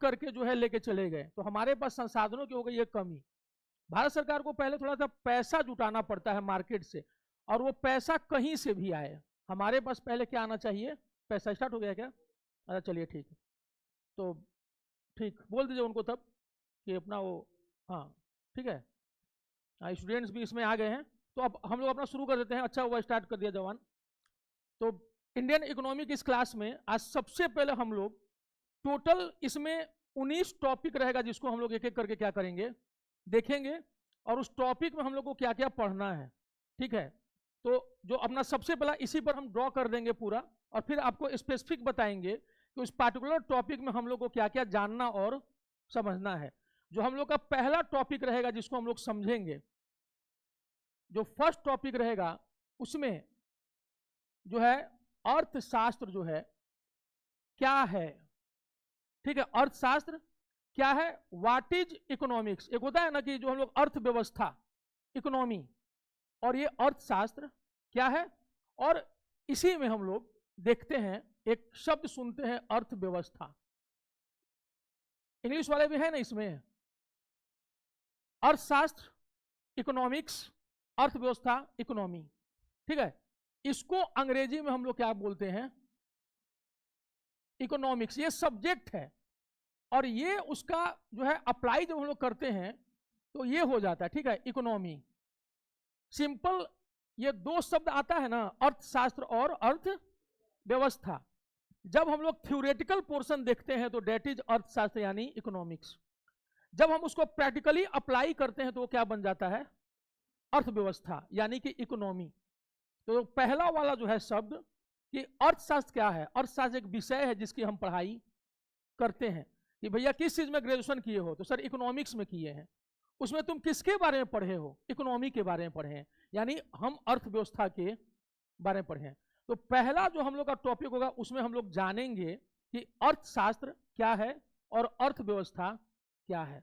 करके जो है लेके चले गए, तो हमारे पास संसाधनों की हो गई एक कमी। भारत सरकार को पहले थोड़ा सा पैसा जुटाना पड़ता है मार्केट से, और वो पैसा कहीं से भी आए, हमारे पास पहले क्या आना चाहिए, पैसा। स्टार्ट हो गया क्या? अच्छा चलिए ठीक है, तो ठीक बोल दीजिए उनको तब कि अपना वो, हाँ ठीक है, स्टूडेंट्स भी इसमें आ गए हैं, तो अब हम लोग अपना शुरू कर देते हैं। अच्छा हुआ स्टार्ट कर दिया जवान। तो इंडियन इकोनॉमी की इस क्लास में आज सबसे पहले हम लोग टोटल इसमें 19 टॉपिक रहेगा, जिसको हम लोग एक एक करके क्या करेंगे, देखेंगे, और उस टॉपिक में हम लोग को क्या क्या पढ़ना है, ठीक है। तो जो अपना सबसे पहला इसी पर हम ड्रॉ कर देंगे पूरा, और फिर आपको स्पेसिफिक बताएंगे कि उस पार्टिकुलर टॉपिक में हम लोग को क्या क्या जानना और समझना है। जो हम लोग का पहला टॉपिक रहेगा जिसको हम लोग समझेंगे, जो फर्स्ट टॉपिक रहेगा उसमें जो है अर्थशास्त्र जो है क्या है, ठीक है। अर्थशास्त्र क्या है, व्हाट इज इकोनॉमिक्स। एक होता है ना कि जो हम लोग अर्थव्यवस्था, इकोनॉमी, और ये अर्थशास्त्र क्या है। और इसी में हम लोग देखते हैं एक शब्द सुनते हैं, अर्थव्यवस्था। इंग्लिश वाले भी है ना इसमें, अर्थशास्त्र, इकोनॉमिक्स, अर्थव्यवस्था, इकोनॉमी, ठीक है। इसको अंग्रेजी में हम लोग क्या बोलते हैं, इकोनॉमिक्स। ये सब्जेक्ट है, और ये उसका जो है अप्लाई जब हम लोग करते हैं तो ये हो जाता है, ठीक है, इकोनॉमी। सिंपल ये दो शब्द आता है ना, अर्थशास्त्र और अर्थव्यवस्था। जब हम लोग थ्योरेटिकल पोर्शन देखते हैं तो डेट इज अर्थशास्त्र यानी इकोनॉमिक्स। जब हम उसको प्रैक्टिकली अप्लाई करते हैं तो वो क्या बन जाता है, अर्थव्यवस्था यानी कि इकोनॉमी। तो पहला वाला जो है शब्द कि अर्थशास्त्र क्या है, अर्थशास्त्र एक विषय है जिसकी हम पढ़ाई करते हैं कि भैया किस चीज में ग्रेजुएशन किए हो, तो सर इकोनॉमिक्स में किए हैं। उसमें तुम किसके बारे में पढ़े हो, इकोनॉमी के बारे में पढ़े हैं, यानी हम अर्थव्यवस्था के बारे में पढ़े हैं। तो पहला जो हम लोग का टॉपिक होगा उसमें हम लोग जानेंगे कि अर्थशास्त्र क्या है और अर्थव्यवस्था क्या है।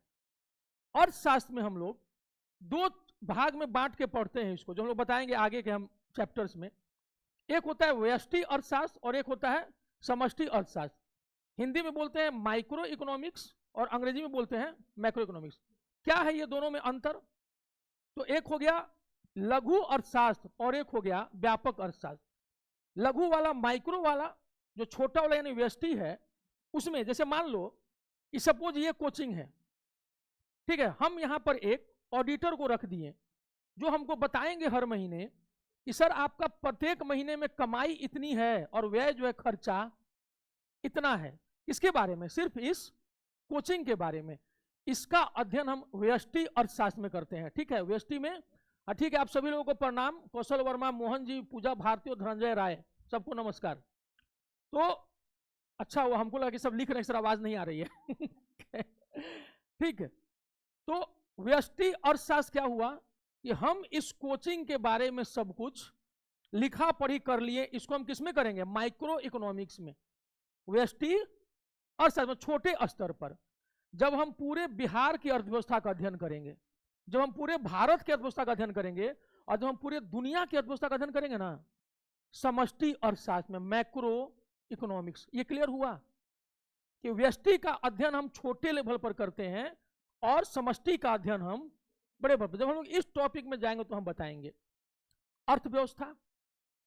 अर्थशास्त्र में हम लोग दो भाग में बांट के पढ़ते हैं इसको, जो हम लोग बताएंगे आगे के हम चैप्टर्स में। एक होता है व्यष्टि अर्थशास्त्र और एक होता है समष्टि अर्थशास्त्र। हिंदी में बोलते हैं माइक्रो इकोनॉमिक्स और अंग्रेजी में बोलते हैं मैक्रो इकोनॉमिक्स। क्या है ये दोनों में अंतर, तो एक हो गया लघु अर्थशास्त्र और एक हो गया व्यापक अर्थशास्त्र। लघु वाला, माइक्रो वाला, जो छोटा वाला यानी व्यष्टि है, उसमें जैसे मान लो कि सपोज ये कोचिंग है, ठीक है, हम यहां पर एक ऑडिटर को रख दिए जो हमको बताएंगे हर महीने कि सर आपका प्रत्येक महीने में कमाई इतनी है और व्यय जो है खर्चा इतना है। इसके बारे में, सिर्फ इस कोचिंग के बारे में, इसका अध्ययन हम व्यष्टि अर्थशास्त्र में करते हैं, ठीक है। व्यष्टि में ठीक है, आप सभी लोगों को प्रणाम, कौशल वर्मा, मोहन जी, पूजा भारती और धनंजय राय, सबको नमस्कार। तो अच्छा वो हमको लगा कि सब लिख रहे हैं, सर आवाज नहीं आ रही है ठीक है। तो व्यष्टि अर्थशास्त्र क्या हुआ कि हम इस कोचिंग के बारे में सब कुछ लिखा पढ़ी कर लिए। इसको हम किसमें करेंगे, माइक्रो इकोनॉमिक्स में, व्यष्टि अर्थशास्त्र में छोटे स्तर पर। जब हम पूरे बिहार की अर्थव्यवस्था का अध्ययन करेंगे, जब हम पूरे भारत की अर्थव्यवस्था का अध्ययन करेंगे, और जब हम पूरे दुनिया की अर्थव्यवस्था का अध्ययन करेंगे ना, समष्टि अर्थशास्त्र में, मैक्रो इकोनॉमिक्स। ये क्लियर हुआ कि व्यष्टि का अध्ययन हम छोटे लेवल पर करते हैं और समष्टि का अध्ययन हम बड़े लेवल पर। जब हम लोग इस टॉपिक में जाएंगे तो हम बताएंगे अर्थव्यवस्था।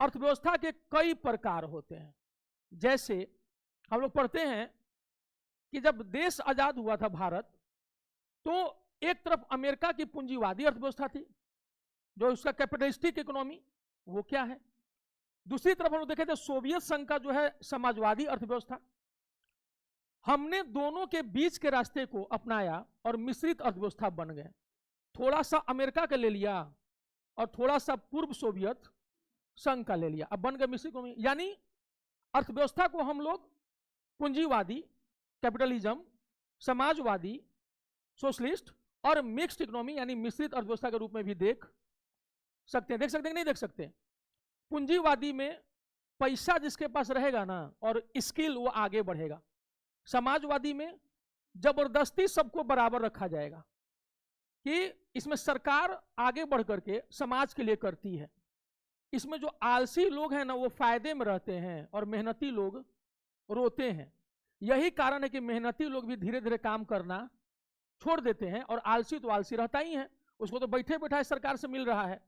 अर्थव्यवस्था के कई प्रकार होते हैं। जैसे हम लोग पढ़ते हैं कि जब देश आजाद हुआ था भारत, तो एक तरफ अमेरिका की पूंजीवादी अर्थव्यवस्था थी, जो उसका कैपिटलिस्टिक इकोनॉमी, वो क्या है। दूसरी तरफ हम लोग देखे थे सोवियत संघ का जो है समाजवादी अर्थव्यवस्था। हमने दोनों के बीच के रास्ते को अपनाया और मिश्रित अर्थव्यवस्था बन गए। थोड़ा सा अमेरिका का ले लिया और थोड़ा सा पूर्व सोवियत संघ का ले लिया, अब बन गए मिश्रित इकोनॉमी। यानी अर्थव्यवस्था को हम लोग पूंजीवादी, कैपिटलिज्म, समाजवादी, सोशलिस्ट और मिक्स्ड इकोनॉमी यानी मिश्रित अर्थव्यवस्था के रूप में भी देख सकते हैं। देख सकते हैं कि नहीं देख सकते। पूंजीवादी में पैसा जिसके पास रहेगा ना और स्किल, वो आगे बढ़ेगा। समाजवादी में जबरदस्ती सबको बराबर रखा जाएगा कि इसमें सरकार आगे बढ़ करके समाज के लिए करती है। इसमें जो आलसी लोग हैं ना वो फायदे में रहते हैं और मेहनती लोग रोते हैं। यही कारण है कि मेहनती लोग भी धीरे धीरे काम करना छोड़ देते हैं, और आलसी तो आलसी रहता ही है, उसको तो बैठे बैठाए सरकार से मिल रहा है।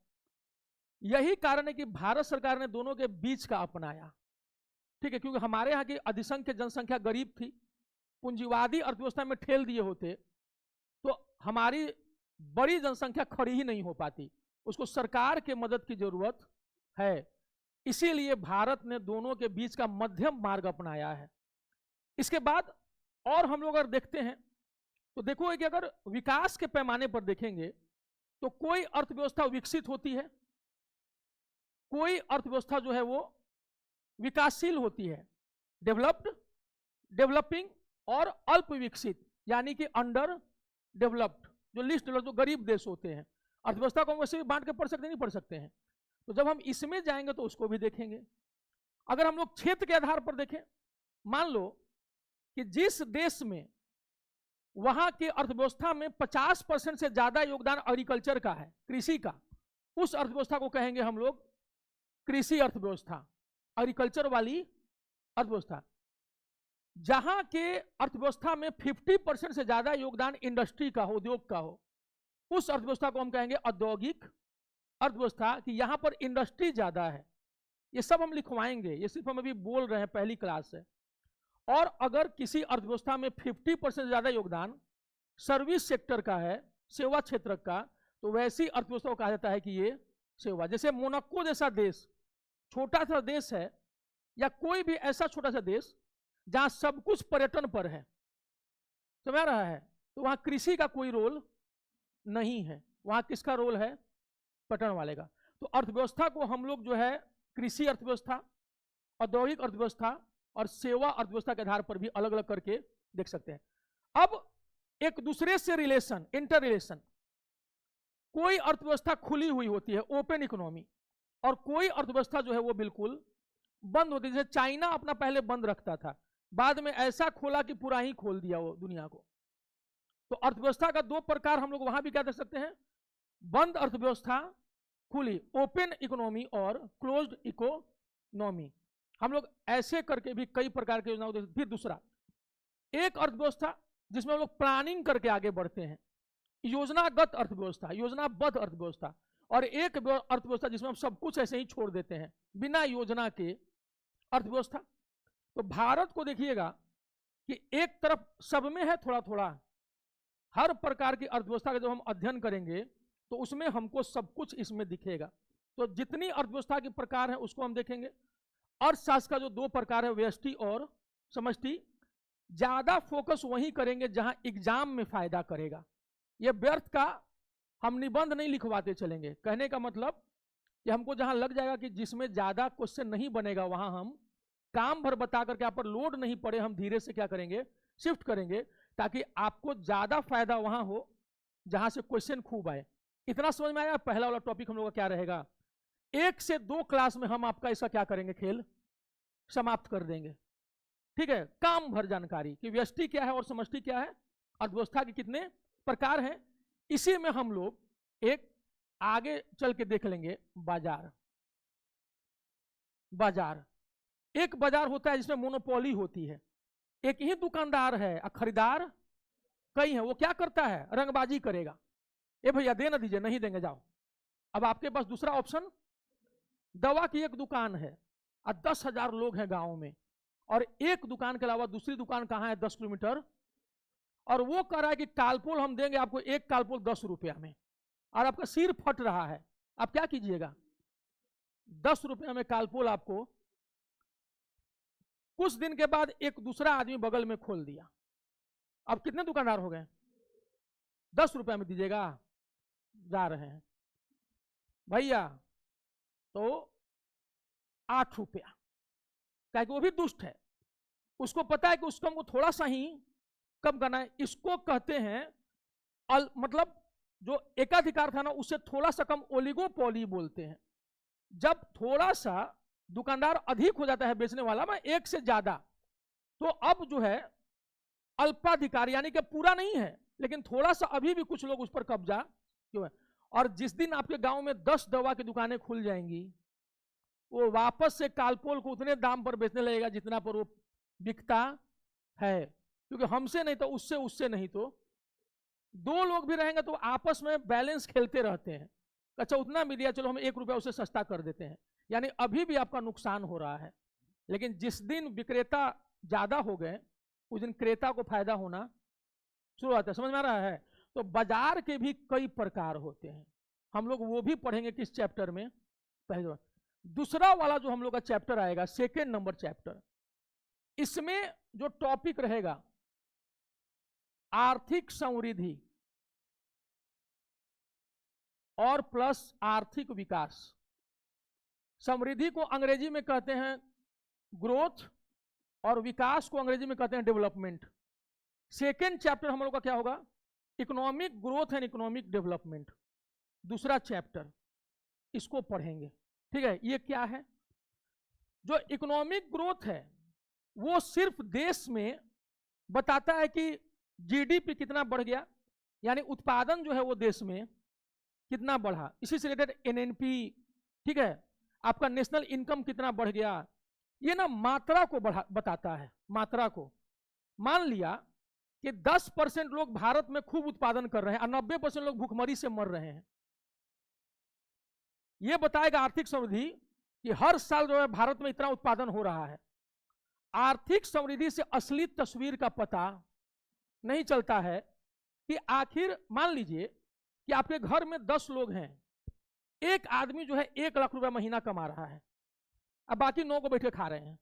यही कारण है कि भारत सरकार ने दोनों के बीच का अपनाया, ठीक है, क्योंकि हमारे यहाँ की अधिसंख्य जनसंख्या गरीब थी, पूंजीवादी अर्थव्यवस्था में ठेल दिए होते तो हमारी बड़ी जनसंख्या खड़ी ही नहीं हो पाती, उसको सरकार के मदद की जरूरत है। इसीलिए भारत ने दोनों के बीच का मध्यम मार्ग अपनाया है। इसके बाद और हम लोग अगर देखते हैं तो देखोगे कि अगर विकास के पैमाने पर देखेंगे तो कोई अर्थव्यवस्था विकसित होती है, कोई अर्थव्यवस्था जो है वो विकासशील होती है, डेवलप्ड, डेवलपिंग और अल्प विकसित, यानी कि अंडर डेवलप्ड, जो लिस्ट डेवलप, जो गरीब देश होते हैं। अर्थव्यवस्था को हम वैसे भी बांट के पढ़ सकते नहीं पढ़ सकते हैं, तो जब हम इसमें जाएंगे तो उसको भी देखेंगे। अगर हम लोग क्षेत्र के आधार पर देखें, मान लो कि जिस देश में वहां की अर्थव्यवस्था में 50% से ज्यादा योगदान एग्रीकल्चर का है, कृषि का, उस अर्थव्यवस्था को कहेंगे हम लोग कृषि अर्थव्यवस्था, एग्रीकल्चर वाली अर्थव्यवस्था। जहां के अर्थव्यवस्था में 50% से ज्यादा योगदान इंडस्ट्री का हो, उद्योग का हो, उस अर्थव्यवस्था को हम कहेंगे औद्योगिक अर्थव्यवस्था, कि यहां पर इंडस्ट्री ज्यादा है। ये सब हम लिखवाएंगे, ये सिर्फ हम अभी बोल रहे हैं पहली क्लास से। और अगर किसी अर्थव्यवस्था में 50% से ज्यादा योगदान सर्विस सेक्टर का है, सेवा क्षेत्र का, तो वैसी अर्थव्यवस्था को कहा जाता है कि ये सेवा। जैसे मोनाको जैसा देश, छोटा सा देश है, या कोई भी ऐसा छोटा सा देश जहां सब कुछ पर्यटन पर है, समझ रहा है, तो वहां कृषि का कोई रोल नहीं है, वहां किसका रोल है, पर्यटन वाले का। तो अर्थव्यवस्था को हम लोग जो है कृषि अर्थव्यवस्था, औद्योगिक अर्थव्यवस्था और सेवा अर्थव्यवस्था के आधार पर भी अलग अलग करके देख सकते हैं। अब एक दूसरे से रिलेशन, इंटर रिलेशन, कोई अर्थव्यवस्था खुली हुई होती है, ओपन इकोनॉमी, और कोई अर्थव्यवस्था जो है वो बिल्कुल बंद होती है। जैसे चाइना अपना पहले बंद रखता था, बाद में ऐसा खोला कि पूरा ही खोल दिया वो दुनिया को। तो अर्थव्यवस्था का दो प्रकार हम लोग वहां भी क्या देख सकते हैं, बंद अर्थव्यवस्था, खुली, ओपन इकोनॉमी, और क्लोज्ड इकोनॉमी। हम लोग ऐसे करके भी कई प्रकार की योजनाओं। फिर दूसरा, एक अर्थव्यवस्था जिसमें हम लोग प्लानिंग करके आगे बढ़ते हैं, योजनागत अर्थव्यवस्था, योजनाबद्ध अर्थव्यवस्था, और एक अर्थव्यवस्था जिसमें हम सब कुछ ऐसे ही छोड़ देते हैं बिना योजना के, अर्थव्यवस्था। तो भारत को देखिएगा कि एक तरफ सब में है थोड़ा थोड़ा, हर प्रकार की अर्थव्यवस्था का जब हम अध्ययन करेंगे तो उसमें हमको सब कुछ इसमें दिखेगा। तो जितनी अर्थव्यवस्था के प्रकार है उसको हम देखेंगे। अर्थशास्त्र का जो दो प्रकार है, व्यष्टि और समष्टि, ज्यादा फोकस वहीं करेंगे जहां एग्जाम में फायदा करेगा। ये व्यर्थ का हम निबंध नहीं लिखवाते चलेंगे, कहने का मतलब कि हमको जहां लग जाएगा कि जिसमें ज्यादा क्वेश्चन नहीं बनेगा वहां हम काम भर बता करके आप पर लोड नहीं पड़े, हम धीरे से क्या करेंगे, शिफ्ट करेंगे, ताकि आपको ज्यादा फायदा वहां हो जहां से क्वेश्चन खूब आए। इतना समझ में आया? पहला वाला टॉपिक हम लोग का क्या रहेगा, 1 से 2 क्लास में हम आपका इसका क्या करेंगे, खेल समाप्त कर देंगे। ठीक है, काम भर जानकारी कि व्यष्टि क्या है और समष्टि क्या है, अर्थव्यवस्था के कितने प्रकार हैं। इसी में हम लोग एक आगे चल के देख लेंगे बाजार। बाजार, एक बाजार होता है जिसमें मोनोपोली होती है, एक ही दुकानदार है और खरीदार कई हैं। वो क्या करता है, रंगबाजी करेगा, ए भैया दे ना दीजिए, नहीं देंगे जाओ। अब आपके पास दूसरा ऑप्शन, दवा की एक दुकान है और 10,000 लोग हैं गांव में, और एक दुकान के अलावा दूसरी दुकान कहां है, 10 किलोमीटर, और वो कह रहा है कि कालपोल हम देंगे आपको, एक कालपोल 10 रुपया में, और आपका सिर फट रहा है, आप क्या कीजिएगा, 10 रुपया में कालपोल आपको। कुछ दिन के बाद एक दूसरा आदमी बगल में खोल दिया, अब कितने दुकानदार हो गए, 10 रुपया में दीजिएगा, जा रहे हैं भैया तो 8 रुपया, क्या कि वो भी दुष्ट है, उसको पता है कि उसको हमको थोड़ा सा ही कम करना है। इसको कहते हैं मतलब जो एकाधिकार था ना, उससे थोड़ा सा कम ओलिगोपोली बोलते हैं। जब थोड़ा सा दुकानदार अधिक हो जाता है बेचने वाला में, एक से ज्यादा, तो अब जो है अल्पाधिकार, यानी कि पूरा नहीं है लेकिन थोड़ा सा अभी भी कुछ लोग उस पर कब्जा क्यों है। और जिस दिन आपके गांव में 10 दवा की दुकानें खुल जाएंगी, वो वापस से कालपोल को उतने दाम पर बेचने लगेगा जितना पर वो बिकता है, क्योंकि हमसे नहीं तो उससे, उससे नहीं तो दो लोग भी रहेंगे तो आपस में बैलेंस खेलते रहते हैं। अच्छा उतना मिल दिया, चलो हम 1 रुपया उसे सस्ता कर देते हैं, यानी अभी भी आपका नुकसान हो रहा है। लेकिन जिस दिन विक्रेता ज्यादा हो गए उस दिन क्रेता को फायदा होना शुरू होता है। समझ में आ रहा है? तो बाजार के भी कई प्रकार होते हैं, हम लोग वो भी पढ़ेंगे किस चैप्टर में, पहले। दूसरा वाला जो हम लोग का चैप्टर आएगा, सेकेंड नंबर चैप्टर, इसमें जो टॉपिक रहेगा आर्थिक समृद्धि और प्लस आर्थिक विकास। समृद्धि को अंग्रेजी में कहते हैं ग्रोथ और विकास को अंग्रेजी में कहते हैं डेवलपमेंट। सेकेंड चैप्टर हम लोग का क्या होगा? Economic growth and economic development, दूसरा चैप्टर, इसको पढ़ेंगे। ठीक है, ये क्या है? जो इकोनॉमिक ग्रोथ है वो सिर्फ देश में बताता है कि जीडीपी कितना बढ़ गया, यानी उत्पादन जो है वो देश में कितना बढ़ा, इसी से रिलेटेड एनएनपी, ठीक है, आपका नेशनल इनकम कितना बढ़ गया, ये ना मात्रा को बताता है, मात्रा को। मान लिया कि 10% लोग भारत में खूब उत्पादन कर रहे हैं और 90% लोग भूखमरी से मर रहे हैं, ये बताएगा आर्थिक समृद्धि कि हर साल जो है भारत में इतना उत्पादन हो रहा है। आर्थिक समृद्धि से असली तस्वीर का पता नहीं चलता है कि आखिर मान लीजिए कि आपके घर में 10 लोग हैं, एक आदमी जो है 1 लाख रुपया महीना कमा रहा है, अब बाकी 9 को बैठे खा रहे हैं।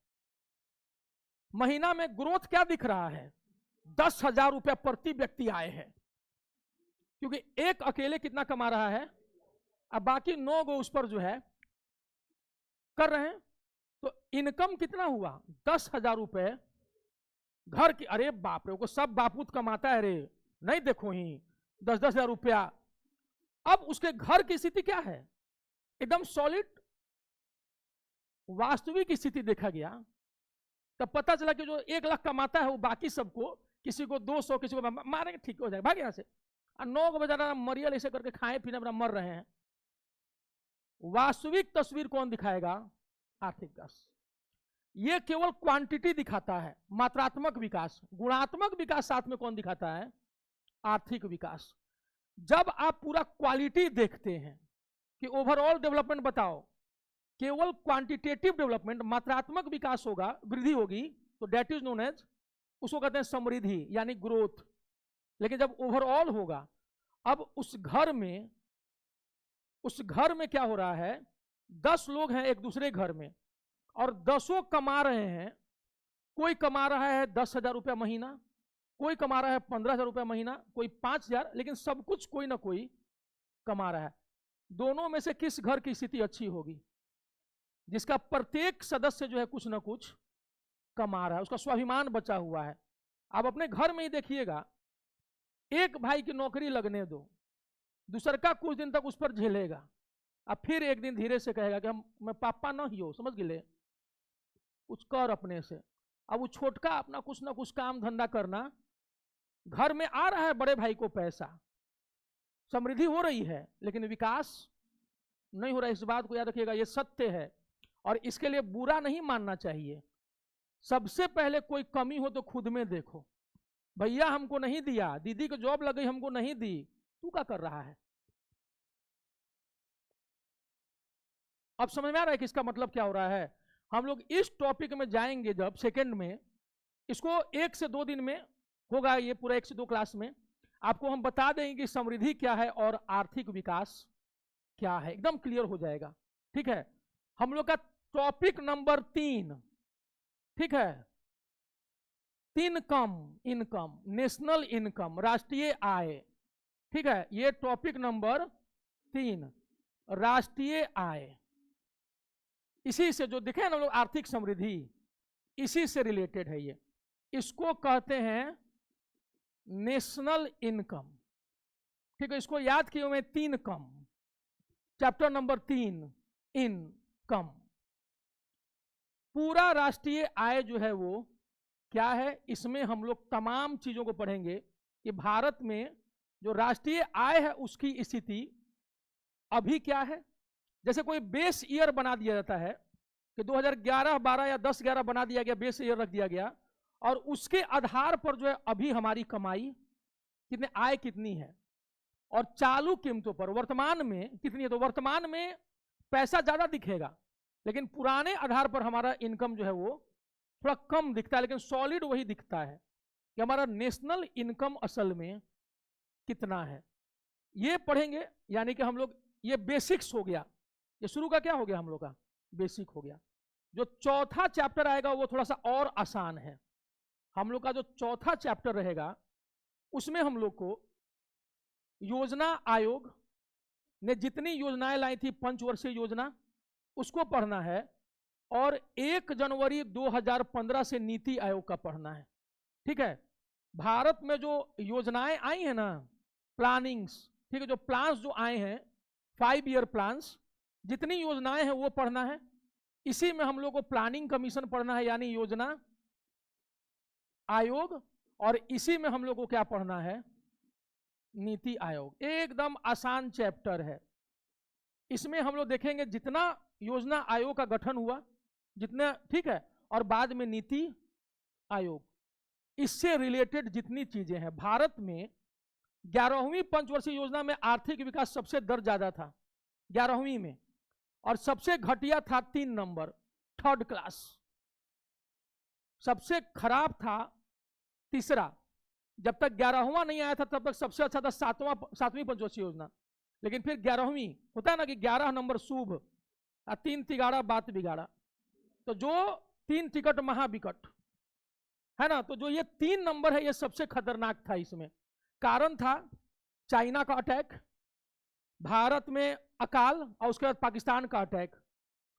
महीना में ग्रोथ क्या दिख रहा है? 10,000 रुपया प्रति व्यक्ति आए हैं, क्योंकि एक अकेले कितना कमा रहा है, अब बाकी 9 को उस पर जो है कर रहे हैं। तो इनकम कितना हुआ? 10,000 रुपए घर की। अरे बाप रे, वो सब बापूत कमाता है रे, नहीं देखो ही 10,000 रुपया। अब उसके घर की स्थिति क्या है? एकदम सॉलिड। वास्तविक स्थिति देखा गया तब पता चला कि जो 1 लाख कमाता है वो बाकी सबको, किसी को 200, किसी को मारेंगे, ठीक हो जाएगा, भाग यहाँ से। और 9 को बेचारा मरियल ऐसे करके खाए पीने अपना मर रहे हैं। वास्तविक तस्वीर कौन दिखाएगा? आर्थिक विकास। ये केवल क्वांटिटी दिखाता है, मात्रात्मक विकास। गुणात्मक विकास साथ में कौन दिखाता है? आर्थिक विकास। जब आप पूरा क्वालिटी देखते हैं कि ओवरऑल डेवलपमेंट बताओ, केवल क्वांटिटेटिव डेवलपमेंट, मात्रात्मक विकास होगा, वृद्धि होगी, तो दैट इज नोन एज, उसको कहते हैं समृद्धि यानी ग्रोथ। लेकिन जब ओवरऑल होगा, अब उस घर में क्या हो रहा है? 10 लोग हैं एक दूसरे घर में और 10 कमा रहे हैं। कोई कमा रहा है 10,000 रुपया महीना, कोई कमा रहा है 15,000 रुपया महीना, कोई 5,000, लेकिन सब कुछ कोई ना कोई कमा रहा है। दोनों में से किस घर की स्थिति अच्छी होगी? जिसका प्रत्येक सदस्य जो है कुछ ना कुछ कमा रहा है, उसका स्वाभिमान बचा हुआ है। आप अपने घर में ही देखिएगा, एक भाई की नौकरी लगने दो, दूसर का कुछ दिन तक उस पर झेलेगा, अब फिर एक दिन धीरे से कहेगा कि मैं पापा ना ही हो, समझ गए, कुछ कर अपने से। अब वो छोटका अपना कुछ ना कुछ काम धंधा करना, घर में आ रहा है बड़े भाई को पैसा, समृद्धि हो रही है, लेकिन विकास नहीं हो रहा है। इस बात को याद रखिएगा, ये सत्य है और इसके लिए बुरा नहीं मानना चाहिए। सबसे पहले कोई कमी हो तो खुद में देखो, भैया हमको नहीं दिया, दीदी को जॉब लग गई हमको नहीं दी, तू क्या कर रहा है? अब समझ में आ रहा है कि इसका मतलब क्या हो रहा है? हम लोग इस टॉपिक में जाएंगे जब सेकंड में, इसको 1 से 2 दिन में होगा, ये पूरा 1 से 2 क्लास में आपको हम बता देंगे कि समृद्धि क्या है और आर्थिक विकास क्या है, एकदम क्लियर हो जाएगा। ठीक है, हम लोग का टॉपिक नंबर 3, ठीक है, इनकम, नेशनल इनकम, राष्ट्रीय आय। ठीक है, ये टॉपिक नंबर 3, राष्ट्रीय आय। इसी से जो दिखे ना लोग आर्थिक समृद्धि, इसी से रिलेटेड है ये। इसको कहते हैं नेशनल इनकम। ठीक है, इसको याद किए हुए 3 कम, चैप्टर नंबर 3 इनकम। पूरा राष्ट्रीय आय जो है वो क्या है, इसमें हम लोग तमाम चीजों को पढ़ेंगे कि भारत में जो राष्ट्रीय आय है उसकी स्थिति अभी क्या है। जैसे कोई बेस ईयर बना दिया जाता है कि 2011, 12 या 10, 11 बना दिया गया, बेस ईयर रख दिया गया, और उसके आधार पर जो है अभी हमारी कमाई कितने, आय कितनी है, और चालू कीमतों पर वर्तमान में कितनी है। तो वर्तमान में पैसा ज्यादा दिखेगा, लेकिन पुराने आधार पर हमारा इनकम जो है वो थोड़ा कम दिखता है, लेकिन सॉलिड वही दिखता है कि हमारा नेशनल इनकम असल में कितना है। ये पढ़ेंगे, यानी कि हम लोग, ये बेसिक्स हो गया, ये शुरू का क्या हो गया हम लोग का, बेसिक हो गया। जो चौथा चैप्टर आएगा वो थोड़ा सा और आसान है। हम लोग का जो चौथा चैप्टर रहेगा उसमें हम लोग को योजना आयोग ने जितनी योजनाएं लाई थी, पंचवर्षीय योजना, उसको पढ़ना है, और 1 जनवरी 2015 से नीति आयोग का पढ़ना है। ठीक है, भारत में जो योजनाएं आई हैं ना, प्लानिंग्स, ठीक है, जो प्लान्स जो आए हैं, 5 ईयर प्लान्स, जितनी योजनाएं हैं वो पढ़ना है। इसी में हम लोग को प्लानिंग कमीशन पढ़ना है, यानी योजना आयोग, और इसी में हम लोग को क्या पढ़ना है, नीति आयोग। एकदम आसान चैप्टर है। इसमें हम लोग देखेंगे जितना योजना आयोग का गठन हुआ, जितना, ठीक है, और बाद में नीति आयोग, इससे रिलेटेड जितनी चीजें हैं। भारत में 11वीं पंचवर्षीय योजना में आर्थिक विकास सबसे दर ज्यादा था 11वीं में, और सबसे घटिया था 3 नंबर, 3rd क्लास। सबसे खराब था तीसरा, जब तक 11वां नहीं आया था तब तक सबसे अच्छा था 7वीं पंचवर्षीय योजना। लेकिन फिर 11वीं होता है ना कि 11 नंबर शुभ, 3 तिगाड़ा बात बिगाड़ा, तो जो 3 टिकट महाविकट है ना, तो जो ये 3 नंबर है ये सबसे खतरनाक था। इसमें कारण था चाइना का अटैक, भारत में अकाल, और उसके बाद पाकिस्तान का अटैक।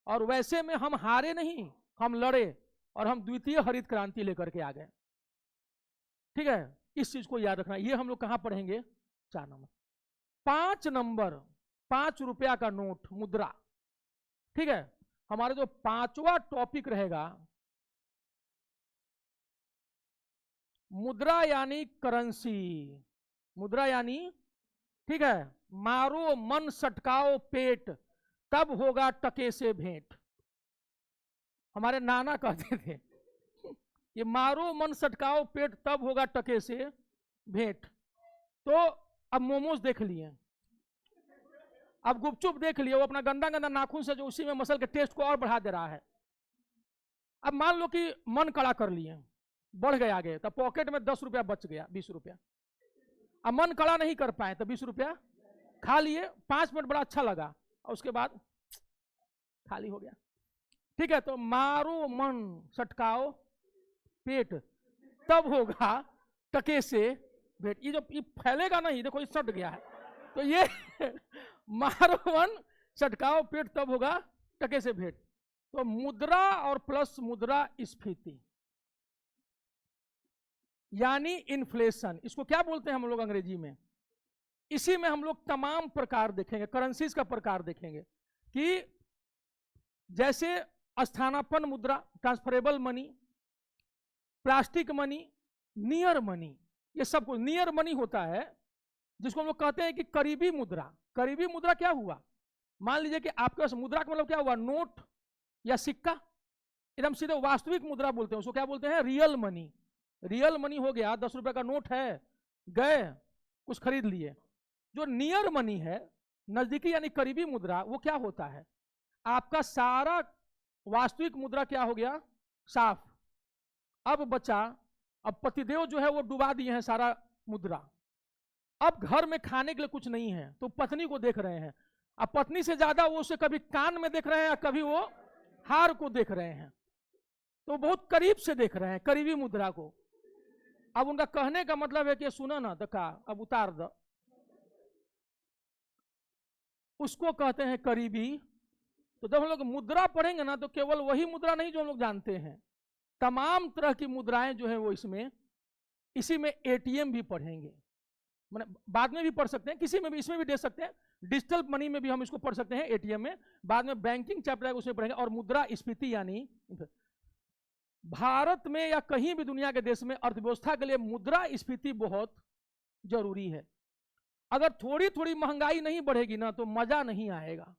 और वैसे में हम हारे नहीं, हम लड़े, और हम द्वितीय हरित क्रांति लेकर के आ गए। ठीक है, इस चीज को याद रखना। ये हम लोग कहां पढ़ेंगे, 4 नंबर। 5 नंबर, 5 रुपया का नोट, मुद्रा। ठीक है, हमारा जो 5वां टॉपिक रहेगा, मुद्रा यानी करेंसी। मुद्रा यानी, ठीक है, मारो मन सटकाओ पेट, तब होगा टके से भेंट। हमारे नाना कहते थे ये मारो मन सटकाओ पेट, तब होगा टके से भेंट। तो अब मोमोज देख लिए, अब गुपचुप देख लिए, वो अपना गंदा गंदा नाखून से जो उसी में मसल के टेस्ट को और बढ़ा दे रहा है। अब मान लो कि मन कड़ा कर लिए, बढ़ गए आगे, तो पॉकेट में 10 रुपया बच गया, 20 रुपया। अब मन कड़ा नहीं कर पाए तो 20 रुपया खा लिए, 5 मिनट बड़ा अच्छा लगा, और उसके बाद खाली हो गया। ठीक है, तो मारो मन सटकाओ पेट, तब होगा टके से भेंट। ये जो ये फैलेगा नहीं, देखो ये सट गया है, तो ये मारो मन सटकाओ पेट, तब होगा टके से भेंट। तो मुद्रा और प्लस मुद्रा स्फीति यानी इन्फ्लेशन, इसको क्या बोलते हैं हम लोग अंग्रेजी में। इसी में हम लोग तमाम प्रकार देखेंगे, करेंसीज का प्रकार देखेंगे, कि जैसे स्थानापन्न मुद्रा, transferable money, plastic money, near money. ये सब कुछ नियर मनी होता है, जिसको हम लोग कहते हैं कि करीबी मुद्रा। करीबी मुद्रा क्या हुआ, मान लीजिए कि आपके पास मुद्रा का मतलब क्या हुआ, नोट या सिक्का, एकदम सीधे वास्तविक मुद्रा बोलते हैं उसको, क्या बोलते हैं, रियल मनी। रियल मनी हो गया, 10 रुपए का नोट है, गए कुछ खरीद लिए। जो नियर मनी है, नजदीकी यानी करीबी मुद्रा, वो क्या होता है, आपका सारा वास्तविक मुद्रा क्या हो गया, साफ। अब बचा, अब पतिदेव जो है वो डुबा दिए हैं सारा मुद्रा। अब घर में खाने के लिए कुछ नहीं है, तो पत्नी को देख रहे हैं। अब पत्नी से ज्यादा वो उसे कभी कान में देख रहे हैं, कभी वो हार को देख रहे हैं, तो बहुत करीब से देख रहे हैं करीबी मुद्रा को। अब उनका कहने का मतलब है कि सुना ना, दका अब उतार दो, उसको कहते हैं करीबी। तो जब हम लोग मुद्रा पढ़ेंगे ना, तो केवल वही मुद्रा नहीं जो हम लोग जानते हैं, तमाम तरह की मुद्राएं जो है वो इसमें, इसी में एटीएम भी पढ़ेंगे, मतलब बाद में भी पढ़ सकते हैं, किसी में भी, इसमें भी दे सकते हैं, डिजिटल मनी में भी हम इसको पढ़ सकते हैं, एटीएम में। बाद में बैंकिंग चैप्टर उसमें पढ़ेंगे। और मुद्रा स्फीति यानी भारत में या कहीं भी दुनिया के देश में अर्थव्यवस्था के लिए मुद्रा स्फीति बहुत जरूरी है। अगर थोड़ी थोड़ी महंगाई नहीं बढ़ेगी ना, तो मजा नहीं आएगा।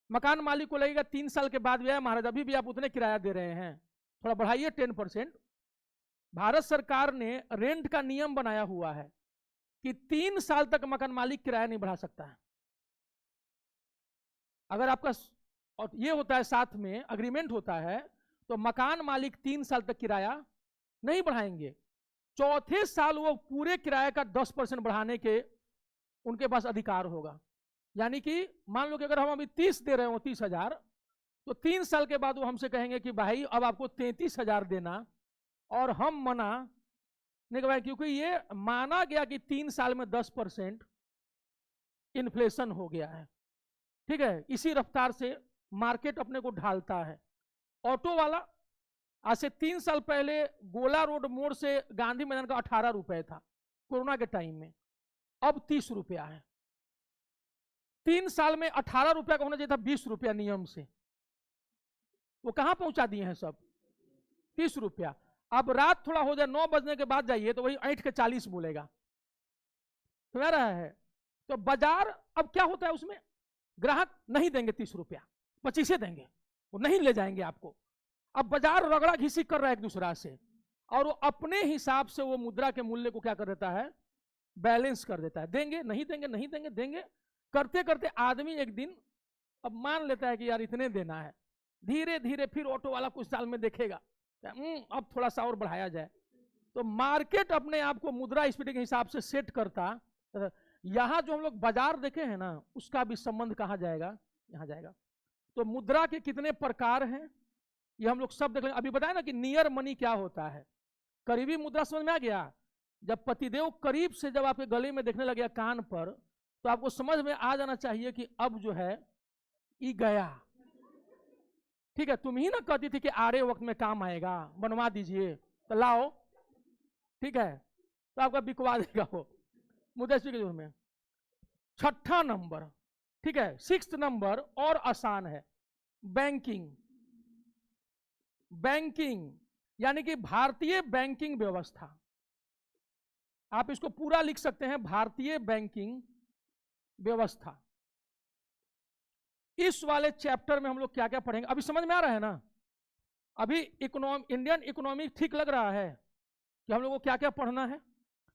मकान मालिक को लगेगा 3 साल के बाद भी आया महाराज, अभी भी आप उतने किराया दे रहे हैं, थोड़ा बढ़ाइए 10%। भारत सरकार ने रेंट का नियम बनाया हुआ है कि 3 साल तक मकान मालिक किराया नहीं बढ़ा सकता है। अगर आपका और ये होता है साथ में अग्रीमेंट होता है तो मकान मालिक 3 साल तक किराया नहीं बढ़ाएंगे। चौथे साल वो पूरे किराए का 10% बढ़ाने के उनके पास अधिकार होगा। यानी कि मान लो कि अगर हम अभी 30 दे रहे हो 30,000, तो 3 साल के बाद वो हमसे कहेंगे कि भाई अब आपको 33,000 देना, और हम मना नहीं करेंगे क्योंकि ये माना गया कि 3 साल में 10% इन्फ्लेशन हो गया है। ठीक है, इसी रफ्तार से मार्केट अपने को ढालता है। ऑटो वाला आज से 3 साल पहले गोला रोड मोड़ से गांधी मैदान का 18 रुपए था कोरोना के टाइम में, अब 30 रुपया है। 3 साल में 18 रुपया का होना चाहिए था 20 रुपया नियम से, वो कहां पहुंचा दिए हैं सब 30 रुपया। अब रात थोड़ा हो जाए 9 बजने के बाद जाइए तो वही 8 के 40 बोलेगा, समझ रहा है। तो बाजार अब क्या होता है, उसमें ग्राहक नहीं देंगे 30 रुपया, 25 देंगे, वो नहीं ले जाएंगे आपको। अब बाजार रगड़ा घिसी कर रहा है एक दूसरा से, और वो अपने हिसाब से वो मुद्रा के मूल्य को क्या कर देता है, बैलेंस कर देता है। देंगे नहीं देंगे, नहीं देंगे देंगे, करते करते आदमी एक दिन अब मान लेता है कि यार इतने देना है। धीरे धीरे फिर ऑटो वाला कुछ साल में देखेगा अब थोड़ा सा और बढ़ाया जाए। तो मार्केट अपने आप को मुद्रास्फीति के हिसाब से सेट करता। यहां जो हम लोग बाजार देखे हैं ना, उसका भी संबंध कहां जाएगा, यहां जाएगा। तो मुद्रा के कितने प्रकार हैं ये हम लोग सब देख लेंगे। अभी बताया ना कि नियर मनी क्या होता है, करीबी मुद्रा समझ में आ गया। जब पतिदेव करीब से जब आपके गले में देखने लगे कान पर, तो आपको समझ में आ जाना चाहिए कि अब जो है ई गया। ठीक है, तुम ही ना कहती थी कि आड़े वक्त में काम आएगा, बनवा दीजिए तो लाओ, ठीक है, तो आपका बिकवा देगा वो मुद्रास्फीति के में। 6ठा नंबर, ठीक है, 6th नंबर और आसान है, बैंकिंग। बैंकिंग यानी कि भारतीय बैंकिंग व्यवस्था, आप इसको पूरा लिख सकते हैं, भारतीय बैंकिंग व्यवस्था। इस वाले चैप्टर में हम लोग क्या क्या पढ़ेंगे, अभी समझ में आ रहा है ना। अभी इंडियन इकोनॉमी ठीक लग रहा है कि हम लोग को क्या क्या पढ़ना है,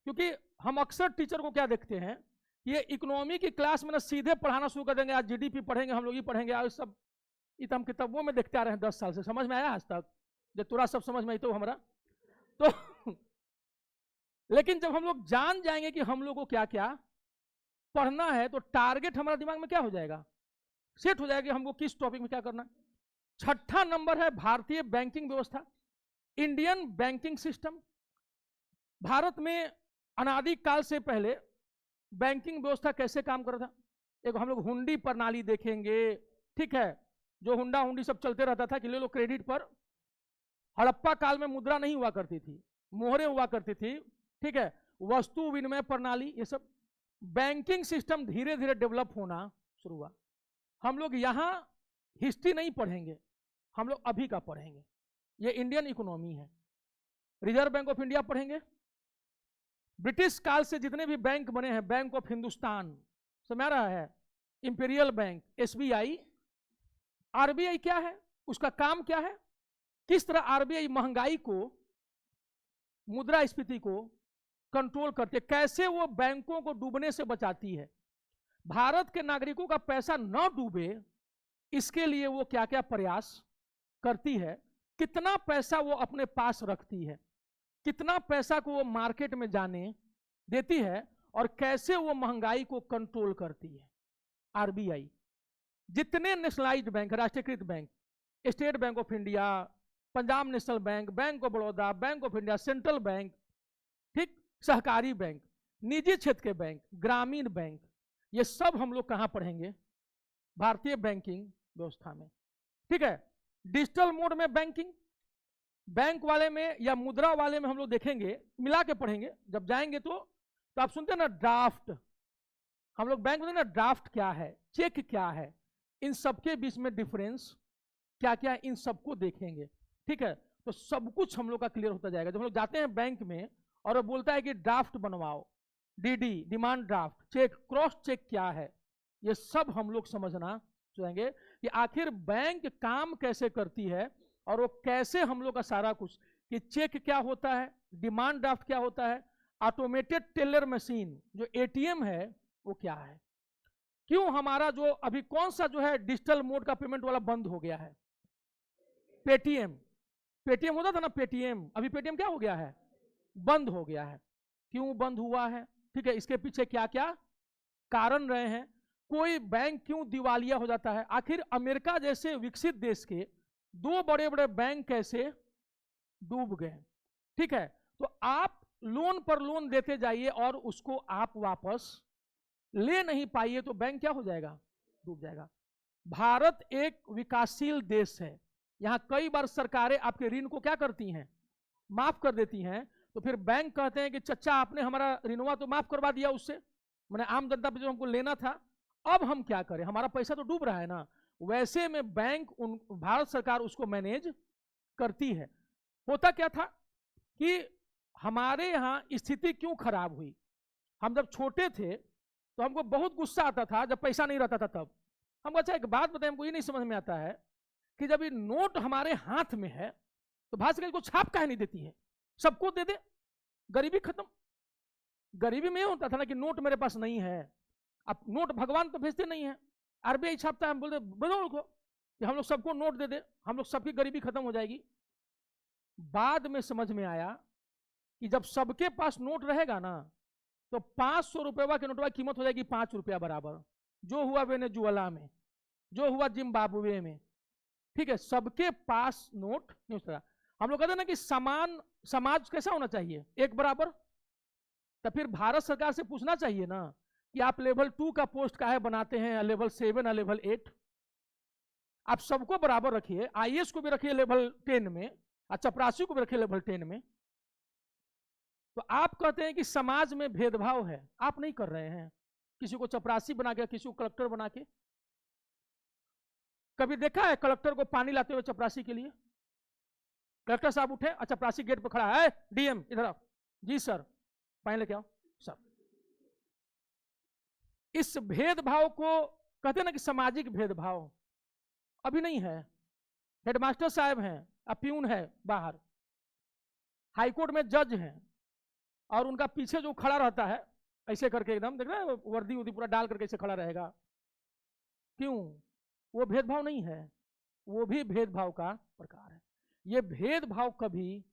क्योंकि हम अक्सर टीचर को क्या देखते हैं, ये इकोनॉमी की क्लास में ना सीधे पढ़ाना शुरू कर देंगे, आज जीडीपी पढ़ेंगे, हम लोग ये पढ़ेंगे, आज सब ये हम किताबों में देखते आ रहे हैं 10 साल से। समझ में आया आज तक, जब तुरा सब समझ में आई तो हमारा तो लेकिन जब हम लोग जान जाएंगे कि हम लोग को क्या क्या पढ़ना है, तो टारगेट हमारा दिमाग में क्या हो जाएगा, सेट हो जाएगा कि हमको किस टॉपिक में क्या करना है। 6ठा नंबर है भारतीय बैंकिंग व्यवस्था, इंडियन बैंकिंग सिस्टम। भारत में अनादि काल से पहले बैंकिंग व्यवस्था कैसे काम कर रहा था, एक हम लोग हुंडी प्रणाली देखेंगे, ठीक है, जो हुंडा हुंडी सब चलते रहता था कि ले लो क्रेडिट पर। हड़प्पा काल में मुद्रा नहीं हुआ करती थी, मोहरे हुआ करती थी, ठीक है, वस्तु विनिमय प्रणाली, ये सब बैंकिंग सिस्टम धीरे धीरे डेवलप होना शुरू हुआ। हम लोग यहां हिस्ट्री नहीं पढ़ेंगे, हम लोग अभी का पढ़ेंगे। ये इंडियन इकोनॉमी है। रिजर्व बैंक ऑफ इंडिया पढ़ेंगे, ब्रिटिश काल से जितने भी बैंक बने हैं, बैंक ऑफ हिंदुस्तान, समझ रहा है, इंपीरियल बैंक, एसबीआई, आरबीआई क्या है, उसका काम क्या है, किस तरह आरबीआई महंगाई को, मुद्रास्फीति को कंट्रोल करती है, कैसे वो बैंकों को डूबने से बचाती है, भारत के नागरिकों का पैसा न डूबे इसके लिए वो क्या क्या प्रयास करती है, कितना पैसा वो अपने पास रखती है, कितना पैसा को वो मार्केट में जाने देती है, और कैसे वो महंगाई को कंट्रोल करती है। आरबीआई, जितने नेशनलाइज्ड बैंक, राष्ट्रीयकृत bank, state bank of India, Punjab national bank, bank of Baroda, bank of India, central bank, ठीक, सहकारी बैंक, निजी क्षेत्र के बैंक, ग्रामीण बैंक, ये सब हम लोग कहां पढ़ेंगे, भारतीय बैंकिंग व्यवस्था में। ठीक है, डिजिटल मोड में बैंकिंग, बैंक वाले में या मुद्रा वाले में हम लोग देखेंगे, मिला के पढ़ेंगे जब जाएंगे। तो आप सुनते हैं ना ड्राफ्ट, हम लोग बैंक में ना ड्राफ्ट क्या है, चेक क्या है, इन सबके बीच में डिफरेंस क्या क्या है, इन सबको देखेंगे। ठीक है, तो सब कुछ हम लोग का क्लियर होता जाएगा। जब हम लोग जाते हैं बैंक में और वो बोलता है कि ड्राफ्ट बनवाओ, DD, demand draft, cheque, cross cheque क्या है, ये सब हम लोग समझना चाहेंगे कि आखिर बैंक काम कैसे करती है और वो कैसे हम लोग का सारा कुछ कि चेक क्या होता है, डिमांड ड्राफ्ट क्या होता है, ऑटोमेटेड टेलर मशीन जो एटीएम है वो क्या है, क्यों हमारा जो अभी कौन सा जो है डिजिटल मोड का पेमेंट वाला बंद हो गया है, पेटीएम, पेटीएम होता था ना पेटीएम, अभी पेटीएम क्या हो गया है, बंद हो गया है, क्यों बंद हुआ है, ठीक है, इसके पीछे क्या क्या कारण रहे हैं, कोई बैंक क्यों दिवालिया हो जाता है, आखिर अमेरिका जैसे विकसित देश के दो बड़े बड़े बैंक कैसे डूब गए, ठीक है। तो आप लोन पर लोन देते जाइए और उसको आप वापस ले नहीं पाइए तो बैंक क्या हो जाएगा, डूब जाएगा। भारत एक विकासशील देश है, यहां कई बार सरकारें आपके ऋण को क्या करती हैं, माफ कर देती हैं, तो फिर बैंक कहते हैं कि चचा आपने हमारा ऋणवा तो माफ करवा दिया, उससे मैंने आम जनता पे जो हमको लेना था, अब हम क्या करें, हमारा पैसा तो डूब रहा है ना। वैसे में बैंक भारत सरकार उसको मैनेज करती है। होता क्या था कि हमारे यहाँ स्थिति क्यों खराब हुई, हम जब छोटे थे तो हमको बहुत गुस्सा आता था जब पैसा नहीं रहता था, तब हमको अच्छा एक बात बताएं, हमको ये नहीं समझ में आता है कि जब ये नोट हमारे हाथ में है तो भारत सरकार को छाप काहे नहीं देती है, सबको दे दे, गरीबी खत्म। गरीबी में ये होता था ना कि नोट मेरे पास नहीं है, अब नोट भगवान तो भेजते नहीं है, आरबीआई छापता है, हम बोलते बदलो को कि हम लोग सबको नोट दे दे, हम लोग सबकी गरीबी खत्म हो जाएगी। बाद में समझ में आया कि जब सबके पास नोट रहेगा ना तो 500 रुपये के नोटवा की कीमत हो जाएगी 5 रुपया बराबर, जो हुआ वेनेजुएला में, जो हुआ जिम्बाब्वे में, ठीक है, सबके पास नोट नहीं होता। हम लोग कहते हैं ना कि समान समाज कैसा होना चाहिए, एक बराबर। तो फिर भारत सरकार से पूछना चाहिए ना कि आप लेवल 2 का पोस्ट काहे बनाते हैं, या लेवल 7 या लेवल 8, आप सबको बराबर रखिए, आईएएस को भी रखिए लेवल 10 में, और चपरासी को भी रखिए लेवल 10 में। तो आप कहते हैं कि समाज में भेदभाव है, आप नहीं कर रहे हैं, किसी को चपरासी बना के, किसी को कलेक्टर बना के। कभी देखा है कलेक्टर को पानी लाते हुए चपरासी के लिए, कलेक्टर साहब उठे, अच्छा चपरासी गेट पर खड़ा है, डीएम इधर आओ, जी सर पानी लेके आओ सर। इस भेदभाव को कहते हैं ना कि सामाजिक भेदभाव, अभी नहीं है। हेडमास्टर साहब हैं, अब प्यून है बाहर, हाईकोर्ट में जज हैं, और उनका पीछे जो खड़ा रहता है ऐसे करके, एकदम देख रहे हैं वर्दी उर्दी पूरा डाल करके ऐसे खड़ा रहेगा, क्यों, वो भेदभाव नहीं है, वो भी भेदभाव का प्रकार है। ये भेदभाव कभी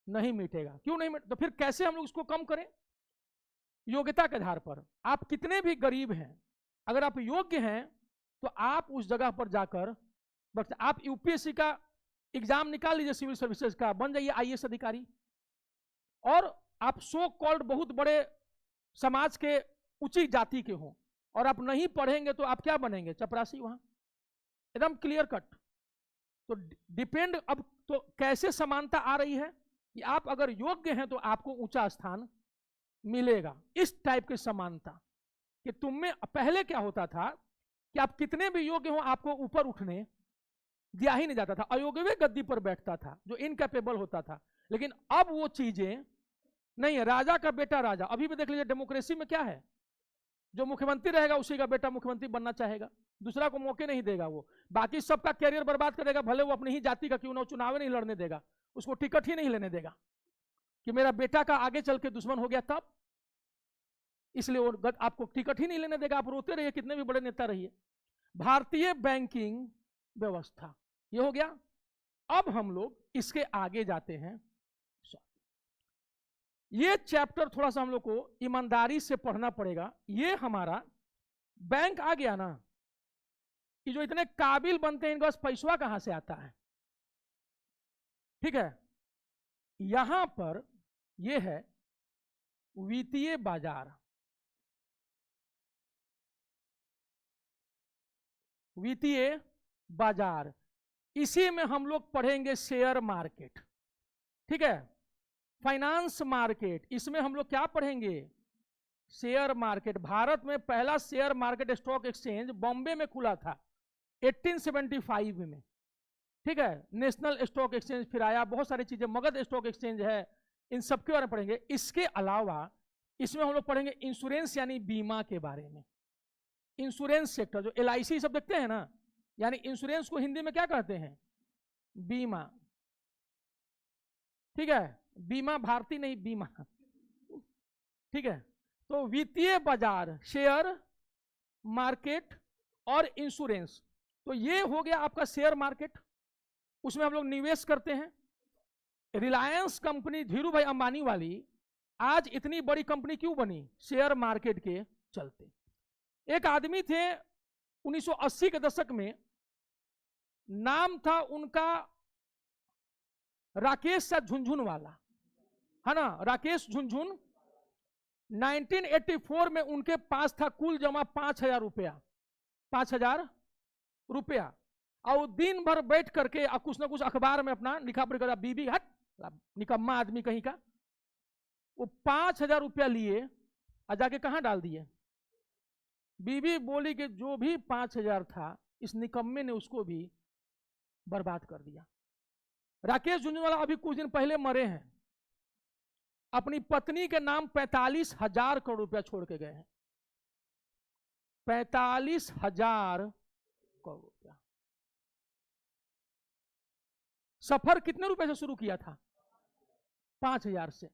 नहीं मिटेगा, क्यों नहीं मिट, तो फिर कैसे हम लोग इसको कम करें, योग्यता के आधार पर। आप कितने भी गरीब हैं, अगर आप योग्य हैं तो आप उस जगह पर जाकर, आप यूपीएससी का एग्जाम निकाल लीजिए, सिविल सर्विसेज का, बन जाइए आईएएस अधिकारी, और आप सो कॉल्ड बहुत बड़े समाज के उच्च जाति के हों, और आप नहीं पढ़ेंगे तो आप क्या बनेंगे, चपरासी, वहां एकदम क्लियर कट। तो डिपेंड, अब तो कैसे समानता आ रही है कि आप अगर योग्य हैं तो आपको ऊंचा स्थान मिलेगा, इस टाइप की समानता। कि तुम में पहले क्या होता था कि आप कितने भी योग्य हो आपको ऊपर उठने दिया ही नहीं जाता था, अयोग्य गद्दी पर बैठता था जो इनकैपेबल होता था। लेकिन अब वो चीजें नहीं है, राजा का बेटा राजा। अभी भी देख लीजिए डेमोक्रेसी में क्या है, जो मुख्यमंत्री रहेगा उसी का बेटा मुख्यमंत्री बनना चाहेगा, दूसरा को मौके नहीं देगा, वो बाकी सबका कैरियर बर्बाद करेगा, भले वो अपनी ही जाति का क्यों ना, चुनाव नहीं लड़ने देगा, उसको टिकट ही नहीं लेने देगा कि मेरा बेटा का आगे चल के दुश्मन हो गया तब, इसलिए वो आपको टिकट ही नहीं लेने देगा, आप रोते रहिए कितने भी बड़े नेता रहिए। भारतीय बैंकिंग व्यवस्था ये हो गया। अब हम लोग इसके आगे जाते हैं। ये चैप्टर थोड़ा सा हम लोग को ईमानदारी से पढ़ना पड़ेगा। ये हमारा बैंक आ गया ना, कि जो इतने काबिल बनते हैं इनके पास पैसा कहां से आता है, ठीक है। यहां पर ये है वित्तीय बाजार, वित्तीय बाजार, इसी में हम लोग पढ़ेंगे शेयर मार्केट, ठीक है, फाइनेंस मार्केट, इसमें हम लोग क्या पढ़ेंगे, शेयर मार्केट। भारत में पहला share market stock exchange Bombay में खुला था 1875 में, ठीक है। नेशनल स्टॉक एक्सचेंज फिर आया, बहुत सारी चीजें, मगध स्टॉक एक्सचेंज है, इन सब के बारे में पढ़ेंगे। इसके अलावा इसमें हम लोग पढ़ेंगे इंश्योरेंस यानी बीमा के बारे में। इंश्योरेंस सेक्टर जो LIC सब देखते हैं ना, यानी इंश्योरेंस को हिंदी में क्या कहते हैं, बीमा। ठीक है, बीमा भारती नहीं, बीमा, ठीक है। तो वित्तीय बाजार, शेयर मार्केट और इंश्योरेंस, तो ये हो गया आपका शेयर मार्केट, उसमें हम लोग निवेश करते हैं। रिलायंस कंपनी धीरू भाई अंबानी वाली आज इतनी बड़ी कंपनी क्यों बनी? शेयर मार्केट के चलते। एक आदमी थे 1980 के दशक में, नाम था उनका राकेश झुनझुनवाला, है ना, राकेश झुनझुन। 1984 में उनके पास था कुल जमा 5,000 रुपया, 5,000 रुपया, और दिन भर बैठ करके कुछ ना कुछ अखबार में अपना लिखा पढ़ी कर, बीबी हट निकम्मा आदमी कहीं का। वो 5,000 रुपया लिए और जाके कहां डाल दिए? बीबी बोली कि जो भी 5,000 था इस निकम्मे ने उसको भी बर्बाद कर दिया। राकेश झुनझुनवाला अभी कुछ दिन पहले मरे हैं, अपनी पत्नी के नाम 45,000 करोड़ रुपया छोड़ के गए हैं, 45,000 करोड़ रुपया। सफर कितने रुपए से शुरू किया था? 5,000 से।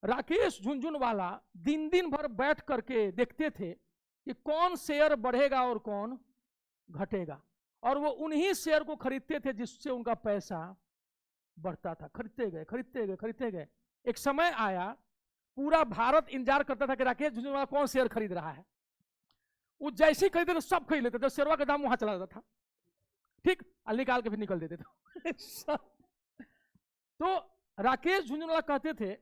राकेश झुनझुनवाला दिन दिन भर बैठ करके देखते थे कि कौन शेयर बढ़ेगा और कौन घटेगा, और वो उन्हीं शेयर को खरीदते थे जिससे उनका पैसा बढ़ता था। खरीदते गए, खरीदते गए, खरीदते गए। एक समय आया, पूरा भारत इंतजार करता था कि राकेश झुनझुनवाला कौन शेयर खरीद रहा है। वो जैसे ही खरीदते थे सब खरीद लेते थे, शेयरवा का दाम वहां चला जाता था, ठीक, निकाल के फिर निकल देते थे। तो राकेश झुनझुनवाला कहते थे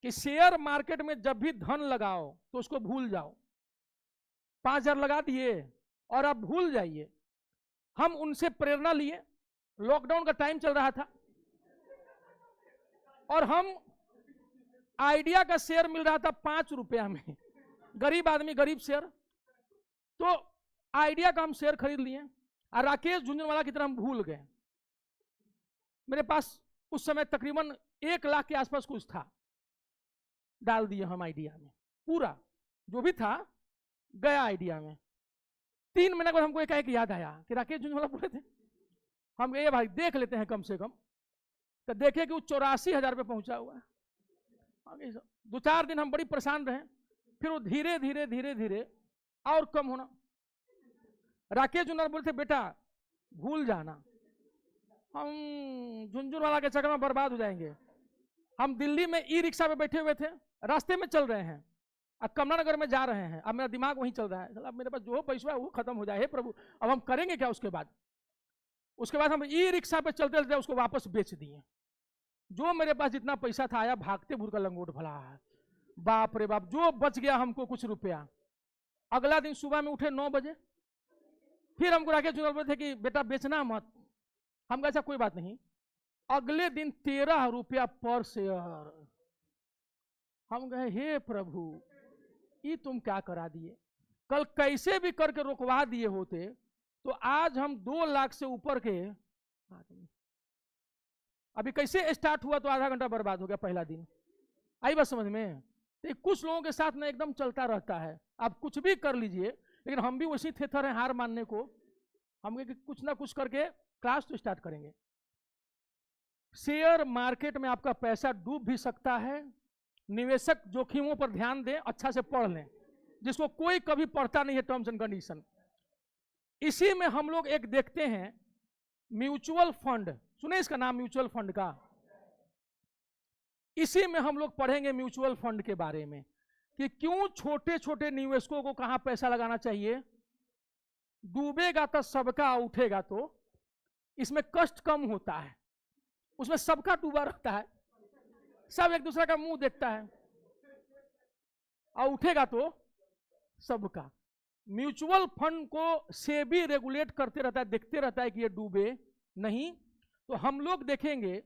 कि शेयर मार्केट में जब भी धन लगाओ तो उसको भूल जाओ। 5,000 लगा दिए और अब भूल जाइए। हम उनसे प्रेरणा लिए, लॉकडाउन का टाइम चल रहा था और हम आइडिया का शेयर मिल रहा था 5 रुपया में, गरीब आदमी गरीब शेयर, तो आइडिया का हम शेयर खरीद लिए और राकेश झुनझुनवाला की तरह हम भूल गए। मेरे पास उस समय तकरीबन 1 लाख के आसपास कुछ था, डाल दिए हम आइडिया में, पूरा जो भी था गया आइडिया में। 3 महीने के बाद हमको एक याद आया कि राकेश झुनझुनवाला बोले थे, हम गए भाई देख लेते हैं कम से कम, तो देखे कि वो 84,000 पे पहुंचा हुआ है। 2-4 दिन हम बड़ी परेशान रहे, फिर वो धीरे धीरे धीरे धीरे और कम होना। राकेश झुनझुनवाला बोले थे बेटा भूल जाना, हम झुनझुनवाला के चक्कर में बर्बाद हो जाएंगे। हम दिल्ली में ई रिक्शा पे बैठे हुए थे, रास्ते में चल रहे हैं, अब कमला नगर में जा रहे हैं, अब मेरा दिमाग वहीं चल रहा है, अब मेरे पास जो पैसा है वो खत्म हो जाए, हे प्रभु अब हम करेंगे क्या? उसके बाद हम ई रिक्शा पे चलते चलते उसको वापस बेच दिए। जो मेरे पास जितना पैसा था आया भागते भूर का लंगोट भला है, बाप रे बाप, जो बच गया हमको कुछ रुपया। अगला दिन सुबह में उठे 9 बजे, फिर हमको राकेश झुनझुनवाला बोले थे कि बेटा बेचना मत। हम कहा कोई बात नहीं। अगले दिन 13 रुपया पर शेयर। हम कहे हे प्रभु ये तुम क्या करा दिए, कल कैसे भी करके रुकवा दिए होते तो आज हम 2 लाख से ऊपर के आदमी। अभी कैसे स्टार्ट हुआ तो आधा घंटा बर्बाद हो गया पहला दिन। आई बात समझ में? तो कुछ लोगों के साथ ना एकदम चलता रहता है, आप कुछ भी कर लीजिए, लेकिन हम भी वैसे थेथर हैं हार मानने को। हम कुछ ना कुछ करके क्लास तो स्टार्ट करेंगे। शेयर मार्केट में आपका पैसा डूब भी सकता है। निवेशक जोखिमों पर ध्यान दें, अच्छा से पढ़ लें, जिसको कोई कभी पढ़ता नहीं है टर्म्स एंड कंडीशन। इसी में हम लोग एक देखते हैं म्यूचुअल फंड, सुने इसका नाम म्यूचुअल फंड का? इसी में हम लोग पढ़ेंगे म्यूचुअल फंड के बारे में कि क्यों छोटे छोटे निवेशकों को कहां पैसा लगाना चाहिए। डूबेगा तो सबका, उठेगा तो इसमें कष्ट कम होता है, उसमें सबका डूबा रहता है, सब एक दूसरे का मुंह देखता है, और उठेगा तो सबका। म्यूचुअल फंड को सेबी रेगुलेट करते रहता है, देखते रहता है कि ये डूबे नहीं। तो हम लोग देखेंगे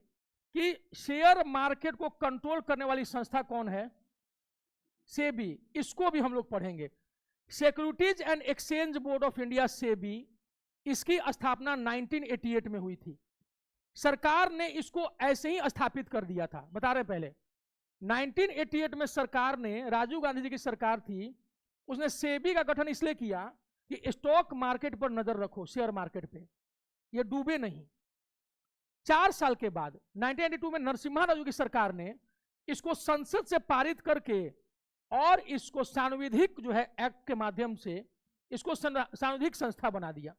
कि शेयर मार्केट को कंट्रोल करने वाली संस्था कौन है, सेबी, इसको भी हम लोग पढ़ेंगे। Securities and exchange board of India SEBI, इसकी स्थापना 1988 में हुई थी। सरकार ने इसको ऐसे ही स्थापित कर दिया था, बता रहे पहले 1988 में सरकार ने, राजीव गांधी जी की सरकार थी, उसने सेबी का गठन इसलिए किया कि स्टॉक मार्केट पर नजर रखो, शेयर मार्केट पे ये डूबे नहीं। 4 साल के बाद 1992 में नरसिम्हा राजू की सरकार ने इसको संसद से पारित करके और इसको सांविधिक जो है एक्ट के माध्यम से इसको सांविधिक संस्था बना दिया।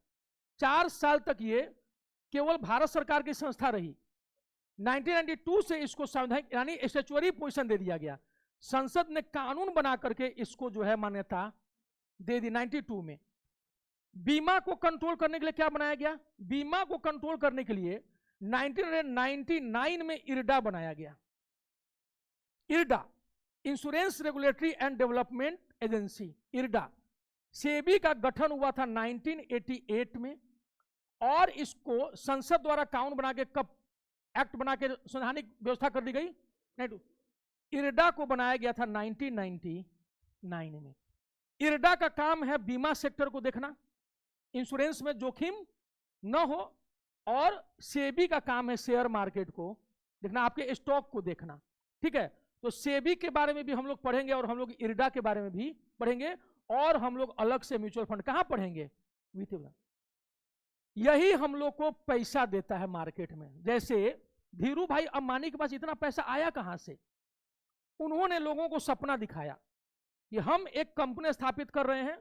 4 साल तक ये केवल भारत सरकार की संस्था रही। 1992 से इसको संवैधानिक यानी स्टैट्यूटरी पोजीशन दे दिया गया। संसद ने कानून बना करके इसको जो है मान्यता दे दी 92 में। बीमा को कंट्रोल करने के लिए क्या बनाया गया? बीमा को कंट्रोल करने के लिए 1999 में इरडा बनाया गया। IRDA, insurance regulatory and development agency, IRDA. SEBI का गठन हुआ था 1988 में और इसको संसद द्वारा कानून बना के कब एक्ट बना के संवैधानिक व्यवस्था कर दी गई? इरडा को बनाया गया था 1999 में। इरडा का काम है बीमा सेक्टर को देखना, इंश्योरेंस में जोखिम न हो, और सेबी का काम है शेयर मार्केट को देखना, आपके स्टॉक को देखना। ठीक है, तो सेबी के बारे में भी हम लोग पढ़ेंगे और हम लोग इरडा के बारे में भी पढ़ेंगे, और हम लोग अलग से म्यूचुअल फंड कहां पढ़ेंगे? यही हम लोग को पैसा देता है मार्केट में। जैसे धीरू भाई अंबानी के पास इतना पैसा आया कहां से? उन्होंने लोगों को सपना दिखाया कि हम एक कंपनी स्थापित कर रहे हैं,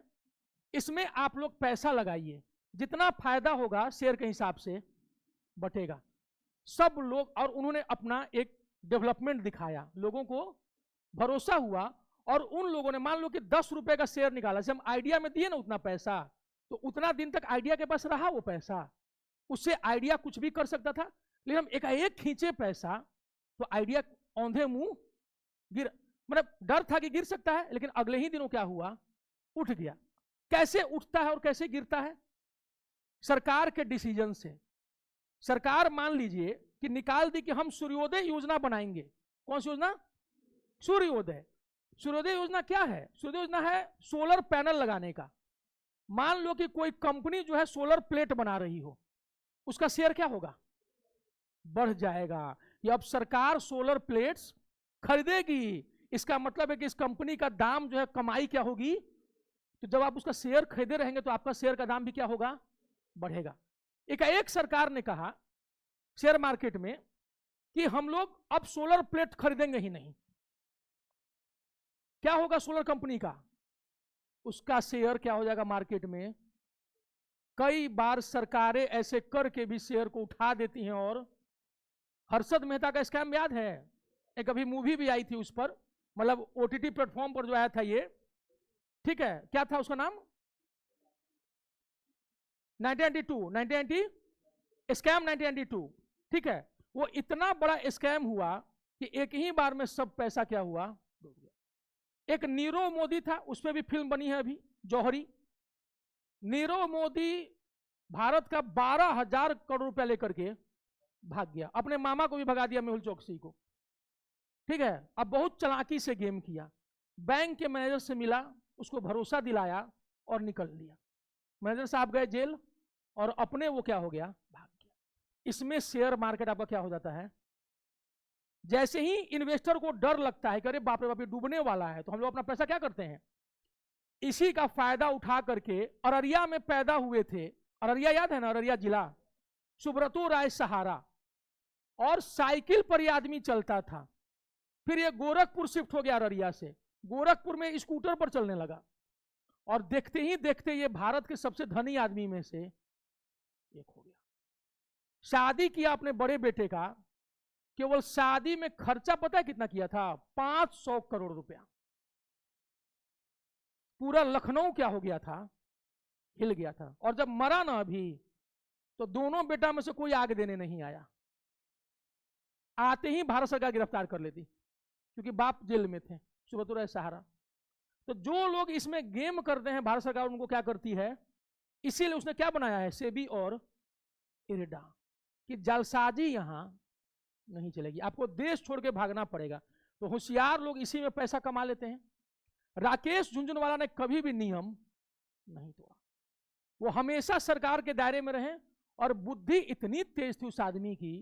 इसमें आप लोग पैसा लगाइए, जितना फायदा होगा शेयर के हिसाब से बटेगा। सब लोग, और उन्होंने अपना एक डेवलपमेंट दिखाया, लोगों को भरोसा हुआ, और उन लोगों ने मान लो कि 10 रुपए का शेयर निकाला, जब हम आइडिया में दिए ना उतना पैसा, तो उतना दिन तक आइडिया के पास रहा वो पैसा, उससे आइडिया कुछ भी कर सकता था। लेकिन हम एकाएक खींचे पैसा तो आइडिया औंधे मुंह गिर, मतलब डर था कि गिर सकता है, लेकिन अगले ही दिनों क्या हुआ? उठ गया। कैसे उठता है और कैसे गिरता है? सरकार के डिसीजन से। सरकार मान लीजिए कि निकाल दी कि हम सूर्योदय योजना बनाएंगे। कौन सी योजना? सूर्योदय। सूर्योदय योजना क्या है? सूर्योदय योजना है सोलर पैनल लगाने का। मान लो कि कोई कंपनी जो है सोलर प्लेट बना रही हो, उसका शेयर क्या होगा? बढ़ जाएगा। ये अब सरकार सोलर प्लेट्स खरीदेगी, इसका मतलब है कि इस कंपनी का दाम जो है, कमाई क्या होगी? तो जब आप उसका शेयर खरीदे रहेंगे तो आपका शेयर का दाम भी क्या होगा? बढ़ेगा। एक सरकार ने कहा शेयर मार्केट में कि हम लोग अब सोलर प्लेट खरीदेंगे ही नहीं। क्या होगा सोलर कंपनी का? उसका शेयर क्या हो जाएगा मार्केट में? कई बार सरकारें ऐसे करके भी शेयर को उठा देती हैं। और हर्षद मेहता का स्कैम याद है? एक अभी मूवी भी आई थी उस पर, मतलब ओटीटी प्लेटफॉर्म पर जो आया था ये, ठीक है, क्या था उसका नाम? 1992 स्कैम 1992। ठीक है, वो इतना बड़ा स्कैम हुआ कि एक ही बार में सब पैसा क्या हुआ? डूब गया। एक नीरव मोदी था, उस पर भी फिल्म बनी है अभी, जौहरी। नीरव मोदी भारत का 12,000 करोड़ रुपया लेकर के भाग गया, अपने मामा को भी भगा दिया, मेहुल चौकसी को। ठीक है, अब बहुत चालाकी से गेम किया, बैंक के मैनेजर से मिला, उसको भरोसा दिलाया और निकल लिया। मैनेजर साहब गए जेल और अपने वो क्या हो गया? भाग गया। इसमें शेयर मार्केट आपका क्या हो जाता है? जैसे ही इन्वेस्टर को डर लगता है कि अरे बाप रे बाप ये डूबने वाला है, तो हम लोग अपना पैसा क्या करते हैं? इसी का फायदा उठा करके अररिया में पैदा हुए थे। अररिया याद है ना? अररिया जिला, सुब्रतो राय सहारा, और साइकिल पर ये आदमी चलता था। फिर ये गोरखपुर शिफ्ट हो गया अररिया से, गोरखपुर में स्कूटर पर चलने लगा, और देखते ही देखते ये भारत के सबसे धनी आदमी में से एक हो गया। शादी किया अपने बड़े बेटे का, केवल शादी में खर्चा पता है कितना किया था? 500 करोड़ रुपया। पूरा लखनऊ क्या हो गया था? हिल गया था। और जब मरा ना अभी, तो दोनों बेटा में से कोई आगे देने नहीं आया। आते ही भारत सरकार गिरफ्तार कर लेती, क्योंकि बाप जेल में थे, सुब्रतो राय सहारा। तो जो लोग इसमें गेम करते हैं, भारत सरकार उनको क्या करती है? इसीलिए उसने क्या बनाया है? सेबी और इरडा, कि जालसाजी यहां नहीं चलेगी, आपको देश छोड़ के भागना पड़ेगा। तो होशियार लोग इसी में पैसा कमा लेते हैं। राकेश झुनझुनवाला ने कभी भी नियम नहीं तोड़ा, वो हमेशा सरकार के दायरे में रहे, और बुद्धि इतनी तेज थी उस आदमी की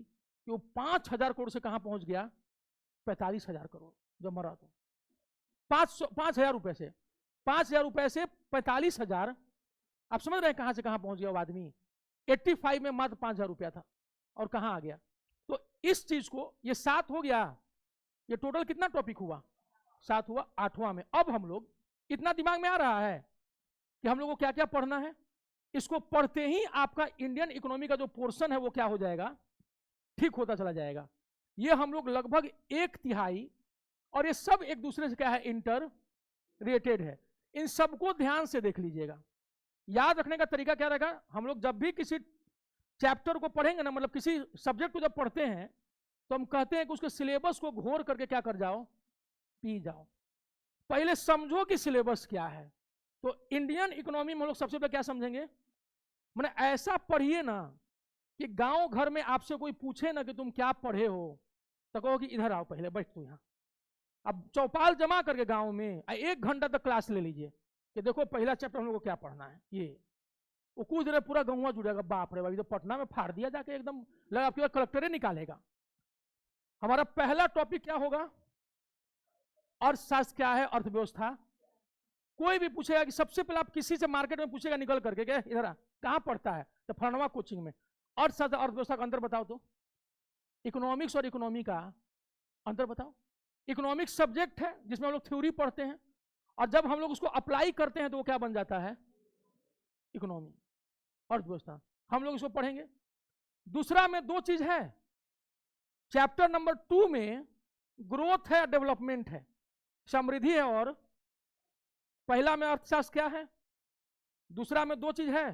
कि वो 5,000 करोड़ से कहां पहुंच गया? 45,000 करोड़ जब मरा तो। 5,000 रुपए से 5,000 रुपए से 45,000, आप समझ रहे हैं कहां से कहां पहुंच गया वो आदमी? 85 में मात्र 5,000 रुपया था, और कहां आ गया? इस चीज को, ये 7 हो गया, ये टोटल कितना टॉपिक हुआ, 7 हुआ। 8वां में अब हम लोग, इतना दिमाग में आ रहा है कि हम लोग को क्या क्या पढ़ना है। इसको पढ़ते ही आपका इंडियन इकोनॉमी का जो पोर्शन है वो क्या हो जाएगा, ठीक होता चला जाएगा। ये हम लोग लगभग 1/3, और ये सब एक दूसरे से क्या है, इंटर रिलेटेड है। इन सबको ध्यान से देख लीजिएगा। याद रखने का तरीका क्या रहेगा, हम लोग जब भी किसी चैप्टर को पढ़ेंगे ना, मतलब किसी सब्जेक्ट को जब पढ़ते हैं, तो हम कहते हैं कि उसके सिलेबस को घोर करके क्या कर जाओ, पी जाओ। पहले समझो कि सिलेबस क्या है। तो इंडियन इकोनॉमी में हम लोग सबसे पहले क्या समझेंगे, मैंने ऐसा पढ़िए ना कि गांव घर में आपसे कोई पूछे ना कि तुम क्या पढ़े हो, तो कहो कि इधर आओ, पहले बैठ तू यहाँ। अब चौपाल जमा करके गांव में 1 घंटा तक क्लास ले लीजिए कि देखो पहला चैप्टर हम लोग को क्या पढ़ना है। ये वो कुछ देर पूरा गहुआ जुड़ेगा, बाप रे बाप, तो पटना में फाड़ दिया जाके, एकदम लगा आपके कलेक्टरे निकालेगा। हमारा पहला टॉपिक क्या होगा, अर्थशास्त्र क्या है, अर्थव्यवस्था। कोई भी पूछेगा कि सबसे पहले आप किसी से मार्केट में पूछेगा निकल करके क्या इधर आ, कहां पढ़ता है, तो फलनवा कोचिंग में। अर्थशास्त्र अर्थव्यवस्था का अंतर बताओ तो, इकोनॉमिक्स और इकोनॉमी का अंतर बताओ। इकोनॉमिक्स सब्जेक्ट है जिसमें हम लोग थ्योरी पढ़ते हैं, और जब हम लोग उसको अप्लाई करते हैं तो वो क्या बन जाता है, इकोनॉमी, अर्थव्यवस्था। हम लोग इसको पढ़ेंगे। दूसरा में 2 चीज है, चैप्टर नंबर 2 में ग्रोथ है, डेवलपमेंट है, समृद्धि है, और पहला में अर्थशास्त्र क्या है, दूसरा में 2 चीज है,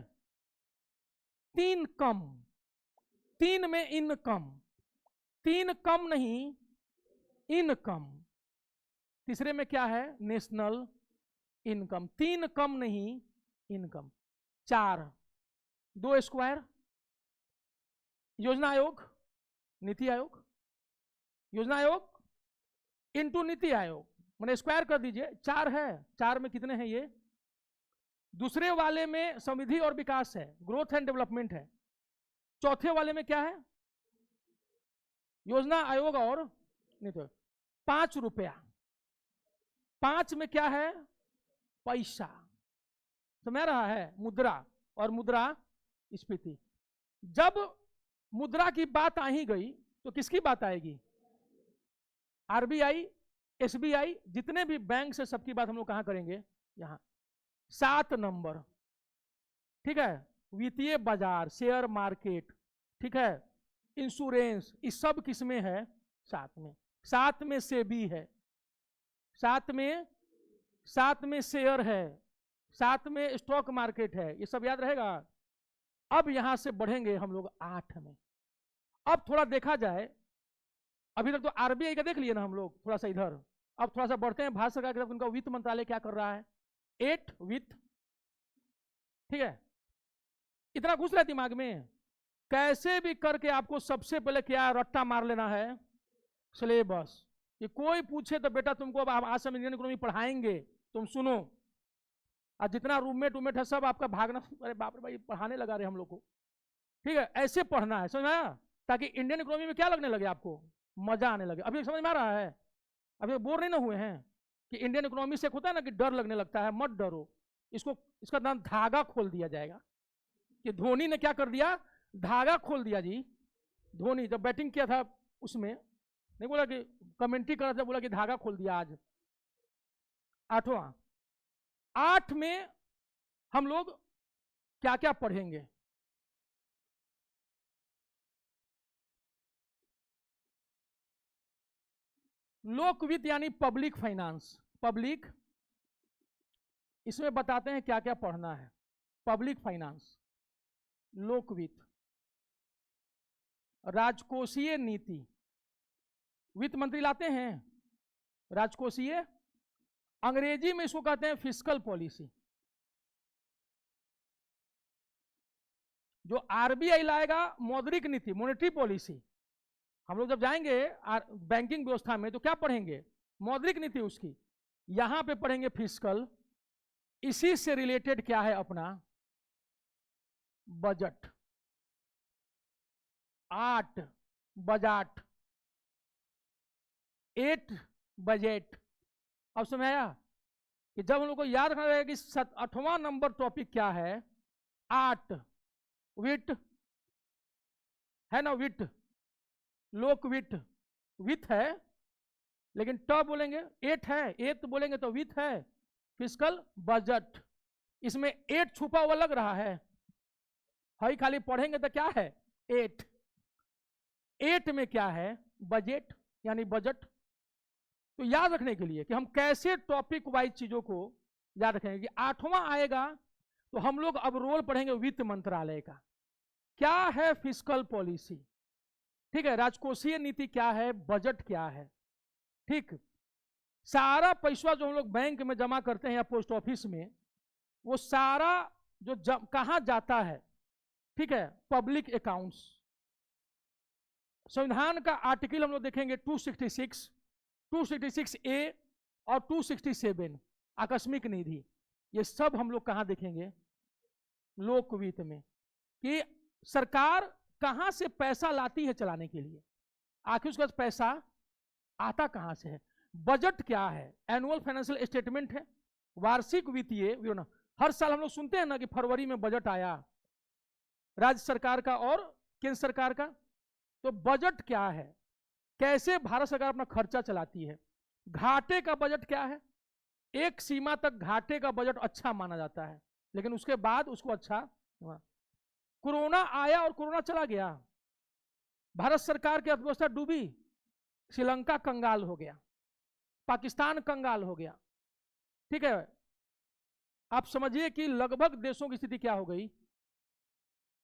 3 कम, 3 में इनकम, 3 कम नहीं इनकम, तीसरे में क्या है, नेशनल इनकम, 3 कम नहीं इनकम। 4 2 स्क्वायर, योजना आयोग, नीति आयोग, योजना आयोग इंटू नीति आयोग, मैंने स्क्वायर कर दीजिए, 4 है, 4 में कितने हैं ये, दूसरे वाले में समृद्धि और विकास है, ग्रोथ एंड डेवलपमेंट है, चौथे वाले में क्या है, योजना आयोग और नीति। 5 रुपया, 5 में क्या है, पैसा, समझ रहा है, मुद्रा और मुद्रास्फीति। जब मुद्रा की बात आ ही गई तो किसकी बात आएगी, आरबीआई, एसबीआई, जितने भी बैंक से सबकी बात हम लोग कहां करेंगे, यहां। 7 नंबर, ठीक है, वित्तीय बाजार, शेयर मार्केट, ठीक है, इंश्योरेंस, इस सब किसमें है, 7 में। 7 में सेबी है, 7 में शेयर है, 7 में स्टॉक मार्केट है, ये सब याद रहेगा। अब यहां से बढ़ेंगे हम लोग 8 में। अब थोड़ा देखा जाए, अभी तक तो आरबीआई का देख लिए ना हम लोग, थोड़ा सा इधर, अब थोड़ा सा बढ़ते हैं भारत सरकार की तरफ। उनका वित्त मंत्रालय क्या कर रहा है, 8 वित्त, ठीक है। इतना घुस रहा है दिमाग में, कैसे भी करके आपको सबसे पहले क्या रट्टा मार लेना है, सिलेबस। कि कोई पूछे तो बेटा तुमको अब आज से इंडियन इकोनॉमी पढ़ाएंगे, तुम सुनो। और जितना रूममेट है सब आपका भागना, अरे बाप रे भाई पढ़ाने लगा रहे हम लोग को, ठीक है, ऐसे पढ़ना है, समझ में आया, ताकि इंडियन इकोनॉमी में क्या लगने लगे आपको, मजा आने लगे। अभी समझ में आ रहा है, अभी बोर नहीं ना हुए हैं कि इंडियन इकोनॉमी से होता है ना कि डर लगने लगता है, मत डरो। इसका नाम धागा खोल दिया जाएगा। कि धोनी ने क्या कर दिया, धागा खोल दिया जी। धोनी जब बैटिंग किया था उसमें नहीं बोला कि कमेंट्री कर रहा था, बोला कि धागा खोल दिया आज। 8वां, 8 में हम लोग क्या क्या पढ़ेंगे, लोक वित्त यानी पब्लिक फाइनेंस। पब्लिक, इसमें बताते हैं क्या क्या पढ़ना है। पब्लिक फाइनेंस, लोक वित्त, राजकोषीय नीति, वित्त मंत्री लाते हैं राजकोषीय, अंग्रेजी में इसको कहते हैं फिस्कल पॉलिसी। जो आरबीआई लाएगा मौद्रिक नीति, मॉनेटरी पॉलिसी। हम लोग जब जाएंगे बैंकिंग व्यवस्था में तो क्या पढ़ेंगे, मौद्रिक नीति उसकी। यहां पे पढ़ेंगे फिस्कल। इसी से रिलेटेड क्या है अपना बजट, 8 बजट, 8 बजट। अब समझ आया कि जब हम लोग को याद रखना रहेगा कि 8वां नंबर टॉपिक क्या है, 8 विट है ना, विट लोकवित्त, वित्त है लेकिन ट बोलेंगे, एट है, एट बोलेंगे तो वित्त है। फिस्कल बजट, इसमें एट छुपा हुआ लग रहा है, हाई खाली पढ़ेंगे तो क्या है, एट। एट में क्या है, बजट यानी बजट। तो याद रखने के लिए कि हम कैसे टॉपिक वाइज चीजों को याद रखेंगे कि आठवां आएगा तो हम लोग अब रोल पढ़ेंगे वित्त मंत्रालय का, क्या है फिस्कल पॉलिसी, ठीक है, राजकोषीय नीति क्या है, बजट क्या है, ठीक। सारा पैसा जो हम लोग बैंक में जमा करते हैं या पोस्ट ऑफिस में, वो सारा जो कहां जाता है, ठीक है, पब्लिक अकाउंट्स। संविधान का आर्टिकल हम लोग देखेंगे 266, 266A और 267 आकस्मिक निधि, ये सब हम लोग कहां देखेंगे, लोकवित्त में, कि सरकार कहां से पैसा लाती है चलाने के लिए, आखिर उसका पैसा आता कहां से है। बजट क्या है, एनुअल फाइनेंशियल स्टेटमेंट है, वार्षिक वित्तीय विवरण। हर साल हम लोग सुनते हैं ना कि फरवरी में बजट आया राज्य सरकार का और केंद्र सरकार का। तो बजट क्या है, कैसे भारत सरकार अपना खर्चा चलाती है। घाटे का बजट क्या है, एक सीमा तक घाटे का बजट अच्छा माना जाता है, लेकिन उसके बाद उसको अच्छा। कोरोना आया और कोरोना चला गया, भारत सरकार की अर्थव्यवस्था डूबी, श्रीलंका कंगाल हो गया, पाकिस्तान कंगाल हो गया, ठीक है। आप समझिए कि लगभग देशों की स्थिति क्या हो गई।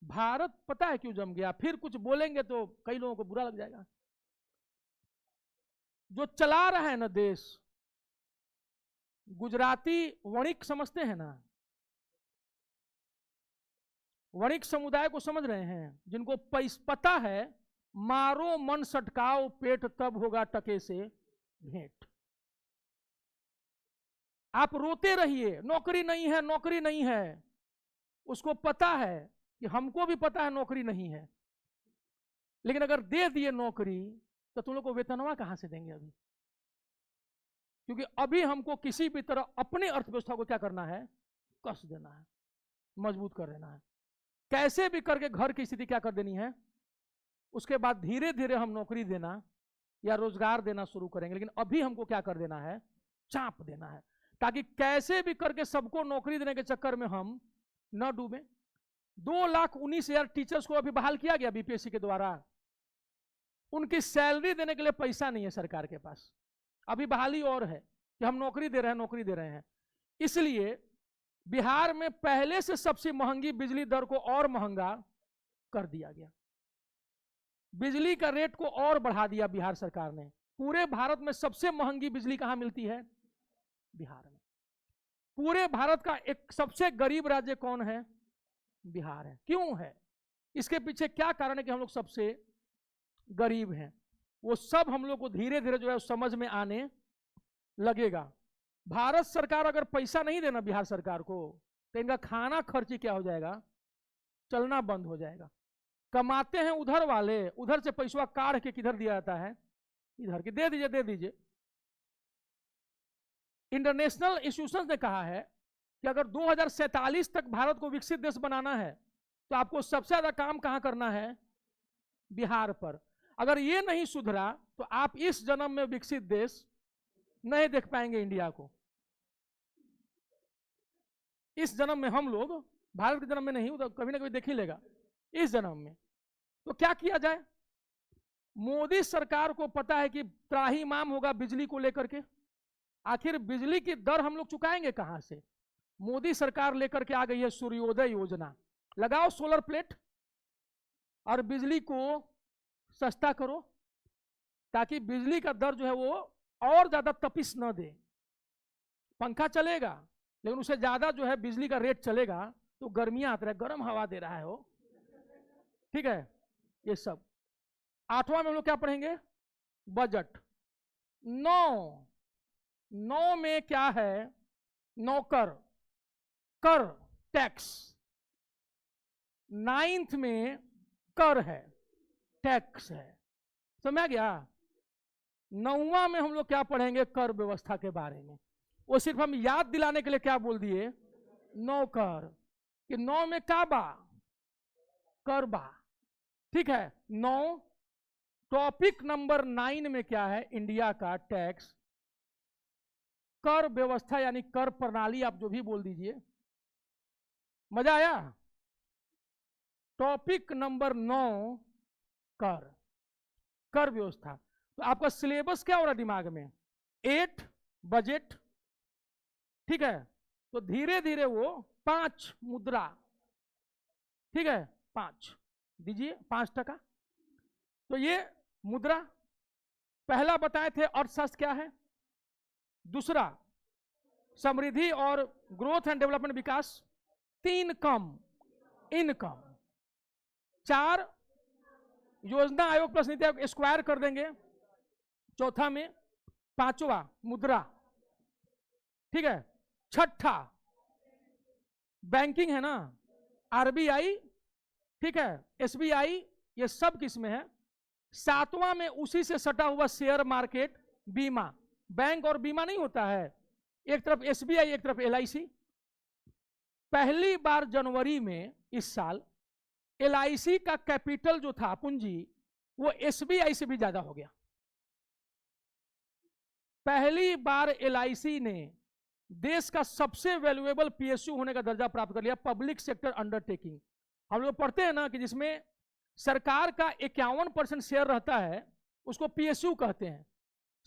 भारत पता है क्यों जम गया, फिर कुछ बोलेंगे तो कई लोगों को बुरा लग जाएगा। जो चला रहा है ना देश, गुजराती वणिक समझते हैं ना, वणिक समुदाय को समझ रहे हैं, जिनको पता है मारो मन सटकाओ पेट तब होगा टके से भेंट। आप रोते रहिए नौकरी नहीं है, नौकरी नहीं है, उसको पता है कि हमको भी पता है नौकरी नहीं है, लेकिन अगर दे दिए नौकरी तो तुम लोग को वेतनवा कहां से देंगे अभी, क्योंकि अभी हमको किसी भी तरह अपने अर्थव्यवस्था को क्या करना है, कस देना है, मजबूत कर देना है, कैसे भी करके घर की स्थिति क्या कर देनी है। उसके बाद धीरे धीरे हम नौकरी देना या रोजगार देना शुरू करेंगे, लेकिन अभी हमको क्या कर देना है, चाप देना है, ताकि कैसे भी करके सबको नौकरी देने के चक्कर में हम न डूबे। 2,19,000 टीचर्स को अभी बहाल किया गया बीपीएससी के द्वारा, उनकी सैलरी देने के लिए पैसा नहीं है सरकार के पास। अभी बहाली और है कि हम नौकरी दे रहे हैं, नौकरी दे रहे हैं। इसलिए बिहार में पहले से सबसे महंगी बिजली दर को और महंगा कर दिया गया, बिजली का रेट को और बढ़ा दिया बिहार सरकार ने। पूरे भारत में सबसे महंगी बिजली कहां मिलती है, बिहार में। पूरे भारत का एक सबसे गरीब राज्य कौन है, बिहार है। क्यों है, इसके पीछे क्या कारण है कि हम लोग सबसे गरीब हैं, वो सब हम लोग को धीरे धीरे जो है समझ में आने लगेगा। भारत सरकार अगर पैसा नहीं देना बिहार सरकार को, तो इनका खाना खर्ची क्या हो जाएगा, चलना बंद हो जाएगा। कमाते हैं उधर वाले, उधर से पैसा काढ़ के किधर दिया जाता है, इधर के दे दीजिए, दे दीजिए। इंटरनेशनल इंस्टीट्यूशन ने कहा है कि अगर 2047 तक भारत को विकसित देश बनाना है तो आपको सबसे ज्यादा काम कहां करना है, बिहार पर। अगर ये नहीं सुधरा तो आप इस जन्म में विकसित देश नहीं देख पाएंगे इंडिया को। इस जन्म में हम लोग, भारत के जन्म में नहीं, तो कभी ना कभी देख ही लेगा इस जन्म में। तो क्या किया जाए, मोदी सरकार को पता है कि त्राहिमाम होगा बिजली को लेकर के, आखिर बिजली की दर हम लोग चुकाएंगे कहां से। मोदी सरकार लेकर के आ गई है सूर्योदय योजना, लगाओ सोलर प्लेट और बिजली को सस्ता करो, ताकि बिजली का दर जो है वो और ज्यादा तपिश न दे। पंखा चलेगा लेकिन उससे ज्यादा जो है बिजली का रेट चलेगा तो गर्मियां आती रहे, गर्म हवा दे रहा है वो, ठीक है। ये सब 8वां में हम लोग क्या पढ़ेंगे, बजट। 9 में क्या है, नौकर, कर, टैक्स। 9th में कर है, टैक्स है, समझ गया। 9वां में हम लोग क्या पढ़ेंगे, कर व्यवस्था के बारे में। वो सिर्फ हम याद दिलाने के लिए क्या बोल दिए, नौकर, कि 9 में का बा, कर बा, ठीक है। 9 टॉपिक नंबर 9 में क्या है? इंडिया का टैक्स, कर व्यवस्था यानी कर प्रणाली, आप जो भी बोल दीजिए। मजा आया? टॉपिक नंबर 9 कर, कर व्यवस्था। तो आपका सिलेबस क्या हो रहा है दिमाग में? 8 बजट, ठीक है। तो धीरे धीरे वो 5 मुद्रा, ठीक है, 5 दीजिए, 5%। तो ये मुद्रा पहला बताए थे, अर्थशास्त्र क्या है। दूसरा समृद्धि और growth and development, Vikas. 3 come, income. 4 योजना आयोग प्लस नीति आयोग, स्क्वायर कर देंगे। चौथा में 5वां मुद्रा, ठीक है। छठा बैंकिंग है ना, आरबीआई, ठीक है, एसबीआई, ये सब किसमें है? 7वां में उसी से सटा हुआ शेयर मार्केट, बीमा। बैंक और बीमा नहीं होता है, एक तरफ एसबीआई एक तरफ एलआईसी। पहली बार जनवरी में इस साल एलआईसी का कैपिटल जो था, पूंजी, वो एसबीआई से भी ज्यादा हो गया। पहली बार एलआईसी ने देश का सबसे वैल्यूएबल पीएसयू होने का दर्जा प्राप्त कर लिया, पब्लिक सेक्टर अंडरटेकिंग। हम लोग पढ़ते हैं ना कि जिसमें सरकार का 51% शेयर रहता है, उसको पीएसयू कहते हैं,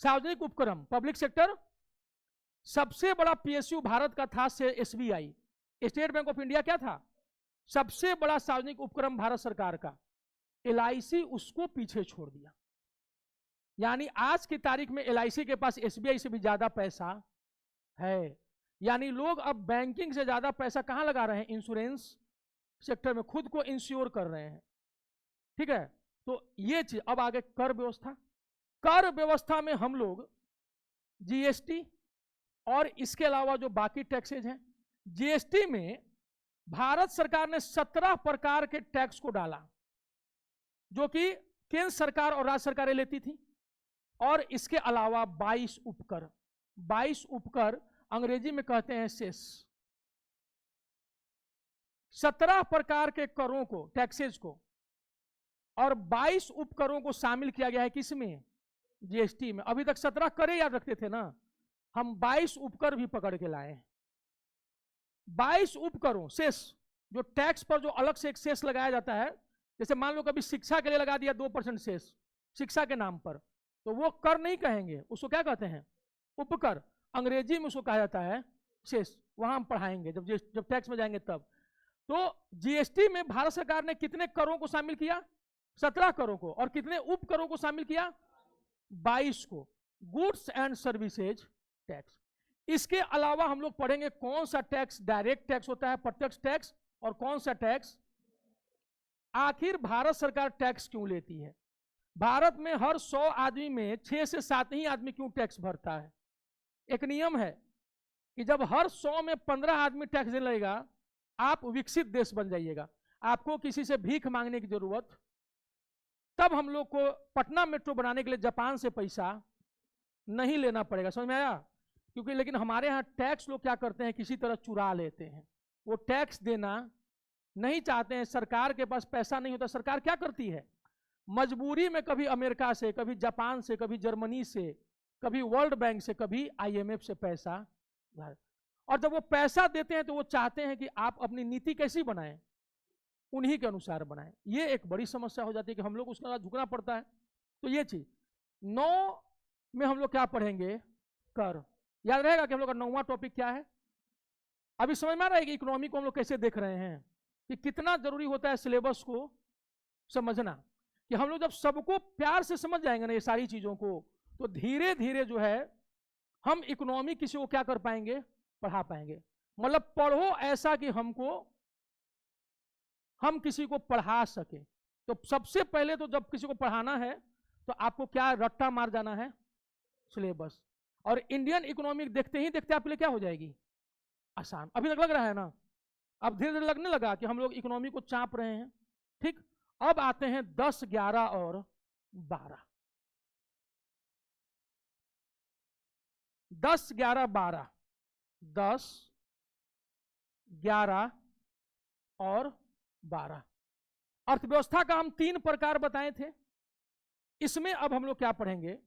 सार्वजनिक उपक्रम, पब्लिक सेक्टर। सबसे बड़ा पीएसयू भारत का था से SBI, state bank of India क्या था? सबसे बड़ा सार्वजनिक उपक्रम भारत सरकार का। एलआईसी उसको पीछे छोड़ दिया। यानी आज की तारीख में एलआईसी के पास एसबीआई से भी ज्यादा पैसा है। यानी लोग अब बैंकिंग से ज्यादा पैसा कहां लगा रहे हैं? इंश्योरेंस सेक्टर में, खुद को इंश्योर कर रहे हैं, ठीक है। तो ये चीज। अब आगे कर व्यवस्था। कर व्यवस्था में हम लोग जीएसटी और इसके अलावा जो बाकी टैक्सेज हैं, जीएसटी में भारत सरकार ने 17 प्रकार के टैक्स को डाला, जो कि केंद्र सरकार और राज्य सरकारें लेती थी। और इसके अलावा 22 उपकर, 22 उपकर अंग्रेजी में कहते हैं सेस। 17 प्रकार के करों को, टैक्सेज को, और 22 उपकरों को शामिल किया गया है किसमें? जीएसटी में। अभी तक 17 करें याद रखते थे ना, हम 22 उपकर भी पकड़ के लाए हैं। 22 उपकरों, सेस, जो टैक्स पर जो अलग से एक सेस लगाया जाता है, जैसे मान लो कभी शिक्षा के लिए लगा दिया 2% सेस शिक्षा के नाम पर, तो वो कर नहीं कहेंगे, उसको क्या कहते हैं? उपकर। अंग्रेजी में उसको कहा जाता है सेस। वहां हम पढ़ाएंगे जब टैक्स में जाएंगे तब। तो जीएसटी में भारत सरकार ने कितने करों को शामिल किया? 17 करों को। और कितने उपकरों को शामिल किया? 22 को। Goods and services tax. इसके अलावा हम लोग पढ़ेंगे कौन सा टैक्स डायरेक्ट टैक्स होता है, प्रत्यक्ष टैक्स, और कौन सा टैक्स। आखिर भारत सरकार टैक्स क्यों लेती है? भारत में हर 100 आदमी में 6 से 7 ही आदमी क्यों टैक्स भरता है? एक नियम है कि जब हर 100 में 15 आदमी टैक्स देने लगेगा, आप विकसित देश बन जाइएगा, आपको किसी से भीख मांगने की जरूरत। तब हम लोग को पटना मेट्रो बनाने के लिए जापान से पैसा नहीं लेना पड़ेगा। समझ में आया? क्योंकि लेकिन हमारे यहाँ टैक्स लोग क्या करते हैं, किसी तरह चुरा लेते हैं। वो टैक्स देना नहीं चाहते हैं, सरकार के पास पैसा नहीं होता। सरकार क्या करती है? मजबूरी में कभी अमेरिका से, कभी जापान से, कभी जर्मनी से, कभी वर्ल्ड बैंक से, कभी आईएमएफ से पैसा। और जब वो पैसा देते हैं तो वो चाहते हैं कि आप अपनी नीति कैसी बनाएं, उन्हीं के अनुसार बनाएं। ये एक बड़ी समस्या हो जाती है कि हम लोग उसके साथ झुकना पड़ता है। तो ये चीज 9 में हम लोग क्या पढ़ेंगे? कर। याद रहेगा कि हम लोग का 9वां टॉपिक क्या है? अभी समझ में आ रहा है कि इकोनॉमी को हम लोग कैसे देख रहे हैं, कि कितना जरूरी होता है सिलेबस को समझना। कि हम लोग जब सबको प्यार से समझ जाएंगे ना ये सारी चीजों को, तो धीरे धीरे जो है हम इकोनॉमी किसी को क्या कर पाएंगे? पढ़ा पाएंगे। मतलब पढ़ो ऐसा कि हम किसी को पढ़ा सके। तो सबसे पहले तो जब किसी को पढ़ाना है तो आपको क्या रट्टा मार जाना है? सिलेबस। और इंडियन इकोनॉमी देखते ही देखते आपके लिए क्या हो जाएगी? आसान। अभी तक लग रहा है ना, अब धीरे धीरे लगने लगा कि हम लोग इकोनॉमी को चाप रहे हैं। ठीक, अब आते हैं 10, 11 और 12। 10, 11, 12, 10, 11 और 12। अर्थव्यवस्था का हम 3 प्रकार बताए थे। इसमें अब हम लोग क्या पढ़ेंगे,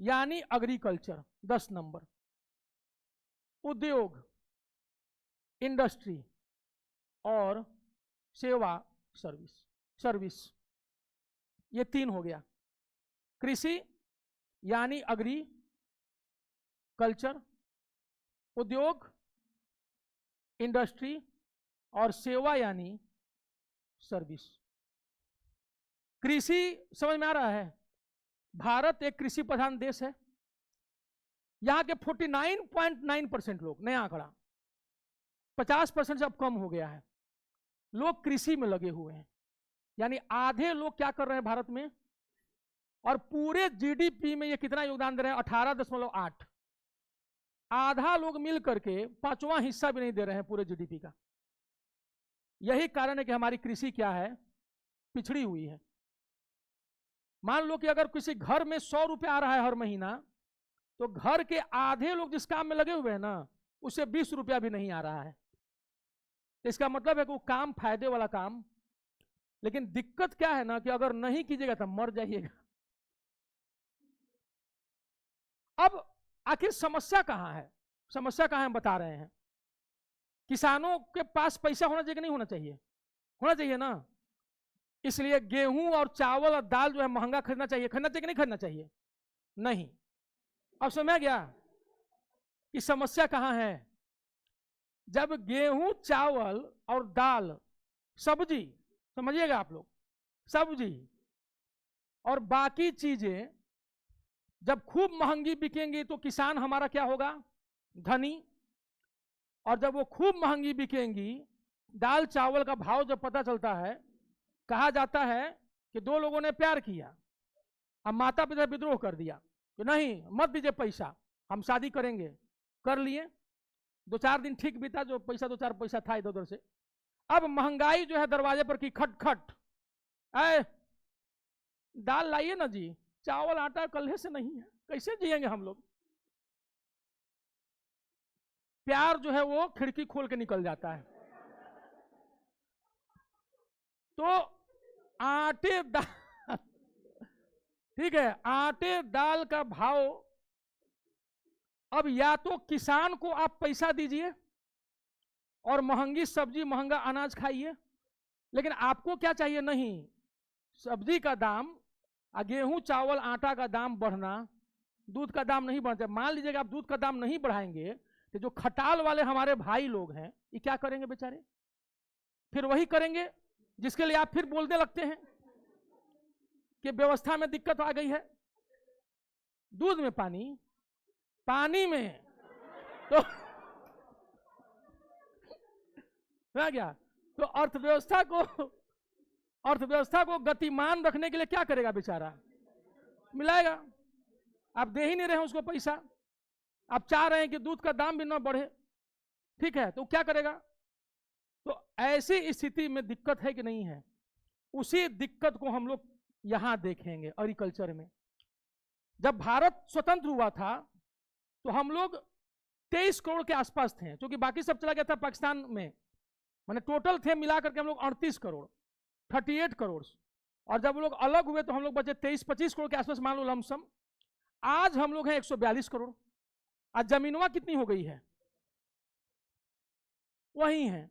यानी एग्रीकल्चर 10 नंबर, उद्योग, इंडस्ट्री और सेवा, सर्विस, ये 3 हो गया। कृषि यानी अग्री कल्चर, उद्योग, इंडस्ट्री और सेवा यानी सर्विस। कृषि समझ में आ रहा है? भारत एक कृषि प्रधान देश है। यहां के 49.9% लोग, नया आंकड़ा 50% से अब कम हो गया है, लोग कृषि में लगे हुए हैं। यानी आधे लोग क्या कर रहे हैं भारत में, और पूरे जीडीपी में ये कितना योगदान दे रहे हैं, 18.8। आधा लोग मिल करके 5वां हिस्सा भी नहीं दे रहे हैं पूरे जीडीपी का। यही कारण है कि हमारी कृषि क्या है, पिछड़ी हुई है। मान लो कि अगर किसी घर में 100 रुपए आ रहा है हर महीना, तो घर के आधे लोग जिस काम में लगे हुए हैं ना, उससे 20 रुपया भी नहीं आ रहा है। इसका मतलब है कि वो काम फायदे वाला काम, लेकिन दिक्कत क्या है ना कि अगर नहीं कीजिएगा तो मर जाइएगा। अब आखिर समस्या कहां है, समस्या कहां हम बता रहे हैं। किसानों के पास पैसा होना चाहिए कि नहीं होना चाहिए, होना चाहिए ना। इसलिए गेहूं और चावल और दाल जो है महंगा खरीदना चाहिए, खरीदना चाहिए कि नहीं खरीदना चाहिए, नहीं। अब समझ गया कि समस्या कहां है। जब गेहूं, चावल और दाल, सब्जी, समझिएगा आप लोग, सब्जी और बाकी चीजें जब खूब महंगी बिकेंगी तो किसान हमारा क्या होगा, धनी। और जब वो खूब महंगी बिकेंगी, दाल चावल का भाव जब पता चलता है, कहा जाता है कि 2 लोगों ने प्यार किया, अब माता पिता विद्रोह कर दिया कि नहीं मत दीजिए पैसा, हम शादी करेंगे, कर लिए। 2-4 दिन ठीक बीता, जो पैसा 2-4 पैसा था इधर उधर से। अब महंगाई जो है दरवाजे पर की, खट खट, ऐ दाल लाइए ना जी, चावल आटा कल्हे से नहीं है, कैसे जिएंगे हम लोग। प्यार जो है वो खिड़की खोल के निकल जाता है। तो आटे दाल, ठीक है, आटे दाल का भाव, अब या तो किसान को आप पैसा दीजिए और महंगी सब्जी महंगा अनाज खाइए, लेकिन आपको क्या चाहिए, नहीं सब्जी का दाम, गेहूं चावल आटा का दाम बढ़ना, दूध का दाम नहीं बढ़ता। मान लीजिएगा आप दूध का दाम नहीं बढ़ाएंगे तो जो खटाल वाले हमारे भाई लोग हैं ये क्या करेंगे बेचारे, फिर वही करेंगे जिसके लिए आप फिर बोलने लगते हैं कि व्यवस्था में दिक्कत आ गई है। दूध में पानी, पानी में तो क्या, तो अर्थव्यवस्था को गतिमान रखने के लिए क्या करेगा बेचारा, मिलाएगा। आप दे ही नहीं रहे हैं उसको पैसा, आप चाह रहे हैं कि दूध का दाम भी ना बढ़े, ठीक है, तो क्या करेगा। तो ऐसी स्थिति में दिक्कत है कि नहीं है, उसी दिक्कत को हम लोग यहां देखेंगे एग्रीकल्चर में। जब भारत स्वतंत्र हुआ था तो हम लोग 23 करोड़ के आसपास थे, क्योंकि बाकी सब चला गया था पाकिस्तान में। माने टोटल थे मिलाकर के हम लोग 38 करोड़, 38 करोड़। और जब लोग अलग हुए तो हम लोग बचे 23-25 करोड़ के आसपास, मान लो लमसम। आज हम लोग हैं 142 करोड़। आज जमीनवा कितनी हो गई है, वही है,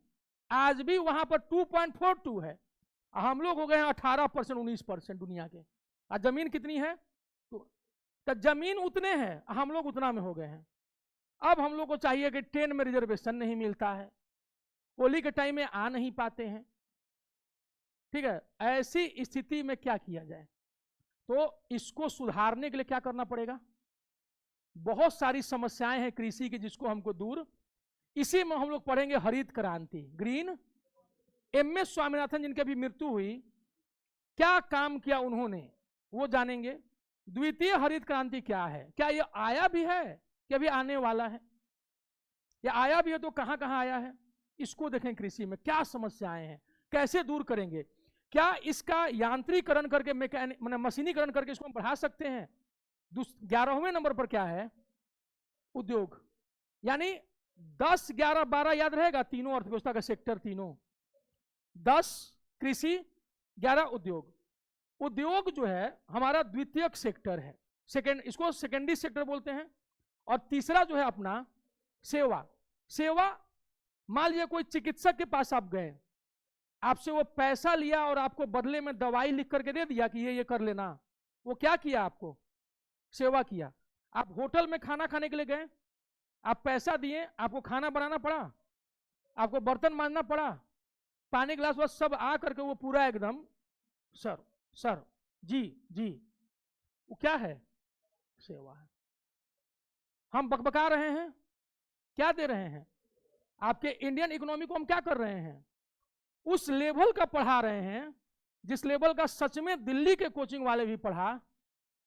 आज भी वहां पर 2.42 है। हम लोग हो गए हैं 18%, 19% दुनिया के। आज जमीन कितनी है, तो जमीन उतने हैं, हम लोग उतना में हो गए हैं। अब हम लोग को चाहिए कि ट्रेन में रिजर्वेशन नहीं मिलता है, होली के टाइम में आ नहीं पाते हैं, ठीक है। ऐसी स्थिति में क्या किया जाए, तो इसको सुधारने के लिए क्या करना पड़ेगा। बहुत सारी समस्याएं हैं कृषि की जिसको हमको दूर, इसी में हम लोग पढ़ेंगे हरित क्रांति, ग्रीन। एमएस स्वामीनाथन जिनकी अभी मृत्यु हुई, क्या काम किया उन्होंने वो जानेंगे। द्वितीय हरित क्रांति क्या है, क्या ये आया भी है कि अभी आने वाला है, या आया भी है तो कहां कहां आया है, इसको देखें। कृषि में क्या समस्याएं हैं, कैसे दूर करेंगे, क्या इसका यांत्रिकरण करके मशीनीकरण करके इसको हम बढ़ा सकते हैं। 11वें नंबर पर क्या है, उद्योग। यानी 10, 11, 12 याद रहेगा, तीनों अर्थव्यवस्था का सेक्टर, तीनों 10 कृषि, 11 उद्योग। उद्योग जो है हमारा द्वितीयक सेक्टर है, सेकेंड, इसको सेकेंडरी सेक्टर बोलते हैं। और तीसरा जो है अपना सेवा। सेवा, मान लीजिए कोई चिकित्सक के पास आप गए, आपसे वो पैसा लिया और आपको बदले में दवाई लिख करके दे दिया कि ये कर लेना, वो क्या किया? आपको सेवा किया। आप होटल में खाना खाने के लिए गए, आप पैसा दिए, आपको खाना बनाना पड़ा, आपको बर्तन मांजना पड़ा, पानी गिलास बस सब आ करके वो पूरा एकदम सर सर जी जी, वो क्या है? सेवा है। हम बकबका रहे हैं, क्या दे रहे हैं? आपके इंडियन इकोनॉमी को हम क्या कर रहे हैं? उस लेवल का पढ़ा रहे हैं जिस लेवल का सच में दिल्ली के कोचिंग वाले भी पढ़ा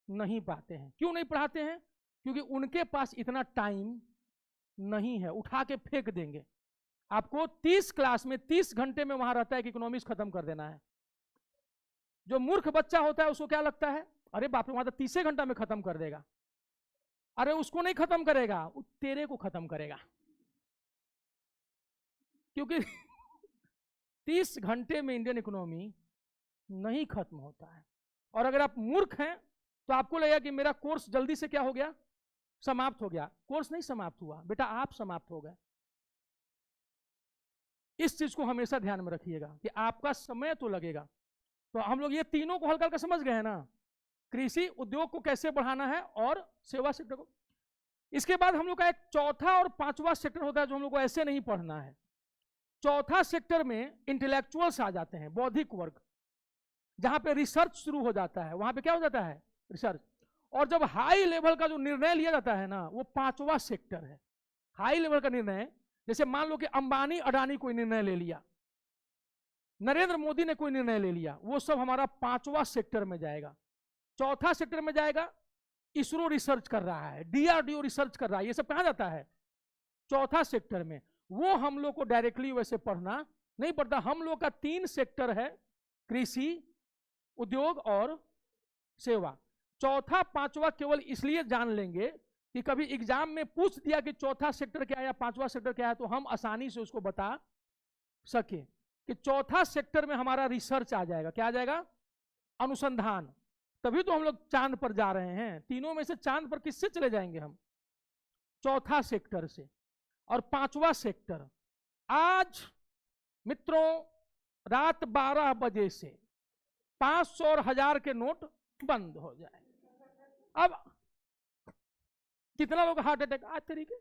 नहीं पाते हैं। क्यों नहीं पढ़ाते हैं? क्योंकि उनके पास इतना टाइम नहीं है, उठा के फेंक देंगे। आपको 30 क्लास में 30 घंटे में वहां रहता है कि इकोनॉमिक्स खत्म कर देना है। जो मूर्ख बच्चा होता है उसको क्या लगता है, अरे बाप रे वहां तो 30 घंटा में खत्म कर देगा। अरे उसको नहीं खत्म करेगा, वो तेरे को खत्म करेगा। क्योंकि 30 घंटे में इंडियन इकोनॉमी नहीं खत्म होता है। और अगर आप मूर्ख हैं तो आपको लगेगा कि मेरा कोर्स जल्दी से क्या हो गया, समाप्त हो गया। कोर्स नहीं समाप्त हुआ बेटा, आप समाप्त हो गए। इस चीज को हमेशा ध्यान में रखिएगा कि आपका समय तो लगेगा। तो हम लोग ये तीनों को हल्का हल्का समझ गए हैं ना, कृषि उद्योग को कैसे बढ़ाना है और सेवा सेक्टर को। इसके बाद हम लोग का एक चौथा और पांचवा सेक्टर होता है जो हम लोग को ऐसे नहीं पढ़ना है। चौथा सेक्टर में इंटेलेक्चुअल्स आ जाते हैं, बौद्धिक वर्ग, जहां पे रिसर्च शुरू हो जाता है। वहां पे क्या हो जाता है? रिसर्च। और जब हाई लेवल का जो निर्णय लिया जाता है ना, वो पांचवा सेक्टर है। हाई लेवल का निर्णय, जैसे मान लो कि अंबानी अडानी कोई निर्णय ले लिया, नरेंद्र मोदी ने कोई निर्णय ले लिया, वो सब हमारा पांचवा सेक्टर में जाएगा। चौथा सेक्टर में जाएगा, इसरो रिसर्च कर रहा है, डीआरडीओ रिसर्च कर रहा है, ये सब कहां जाता है? चौथा सेक्टर में। वो हम लोग को डायरेक्टली वैसे पढ़ना नहीं पड़ता। हम लोग का 3 सेक्टर है, कृषि, उद्योग और सेवा। चौथा पांचवा केवल इसलिए जान लेंगे कि कभी एग्जाम में पूछ दिया कि चौथा सेक्टर क्या है या पांचवा सेक्टर क्या है, तो हम आसानी से उसको बता सके कि चौथा सेक्टर में हमारा रिसर्च आ जाएगा। क्या आ जाएगा? अनुसंधान। तभी तो हम लोग चांद पर जा रहे हैं। तीनों में से चांद पर किससे चले जाएंगे हम? चौथा सेक्टर से। और पांचवा सेक्टर, आज मित्रों रात 12 बजे से 500 और 1000 के नोट बंद हो जाए। अब कितना लोग हार्ट अटैक आज तरीके,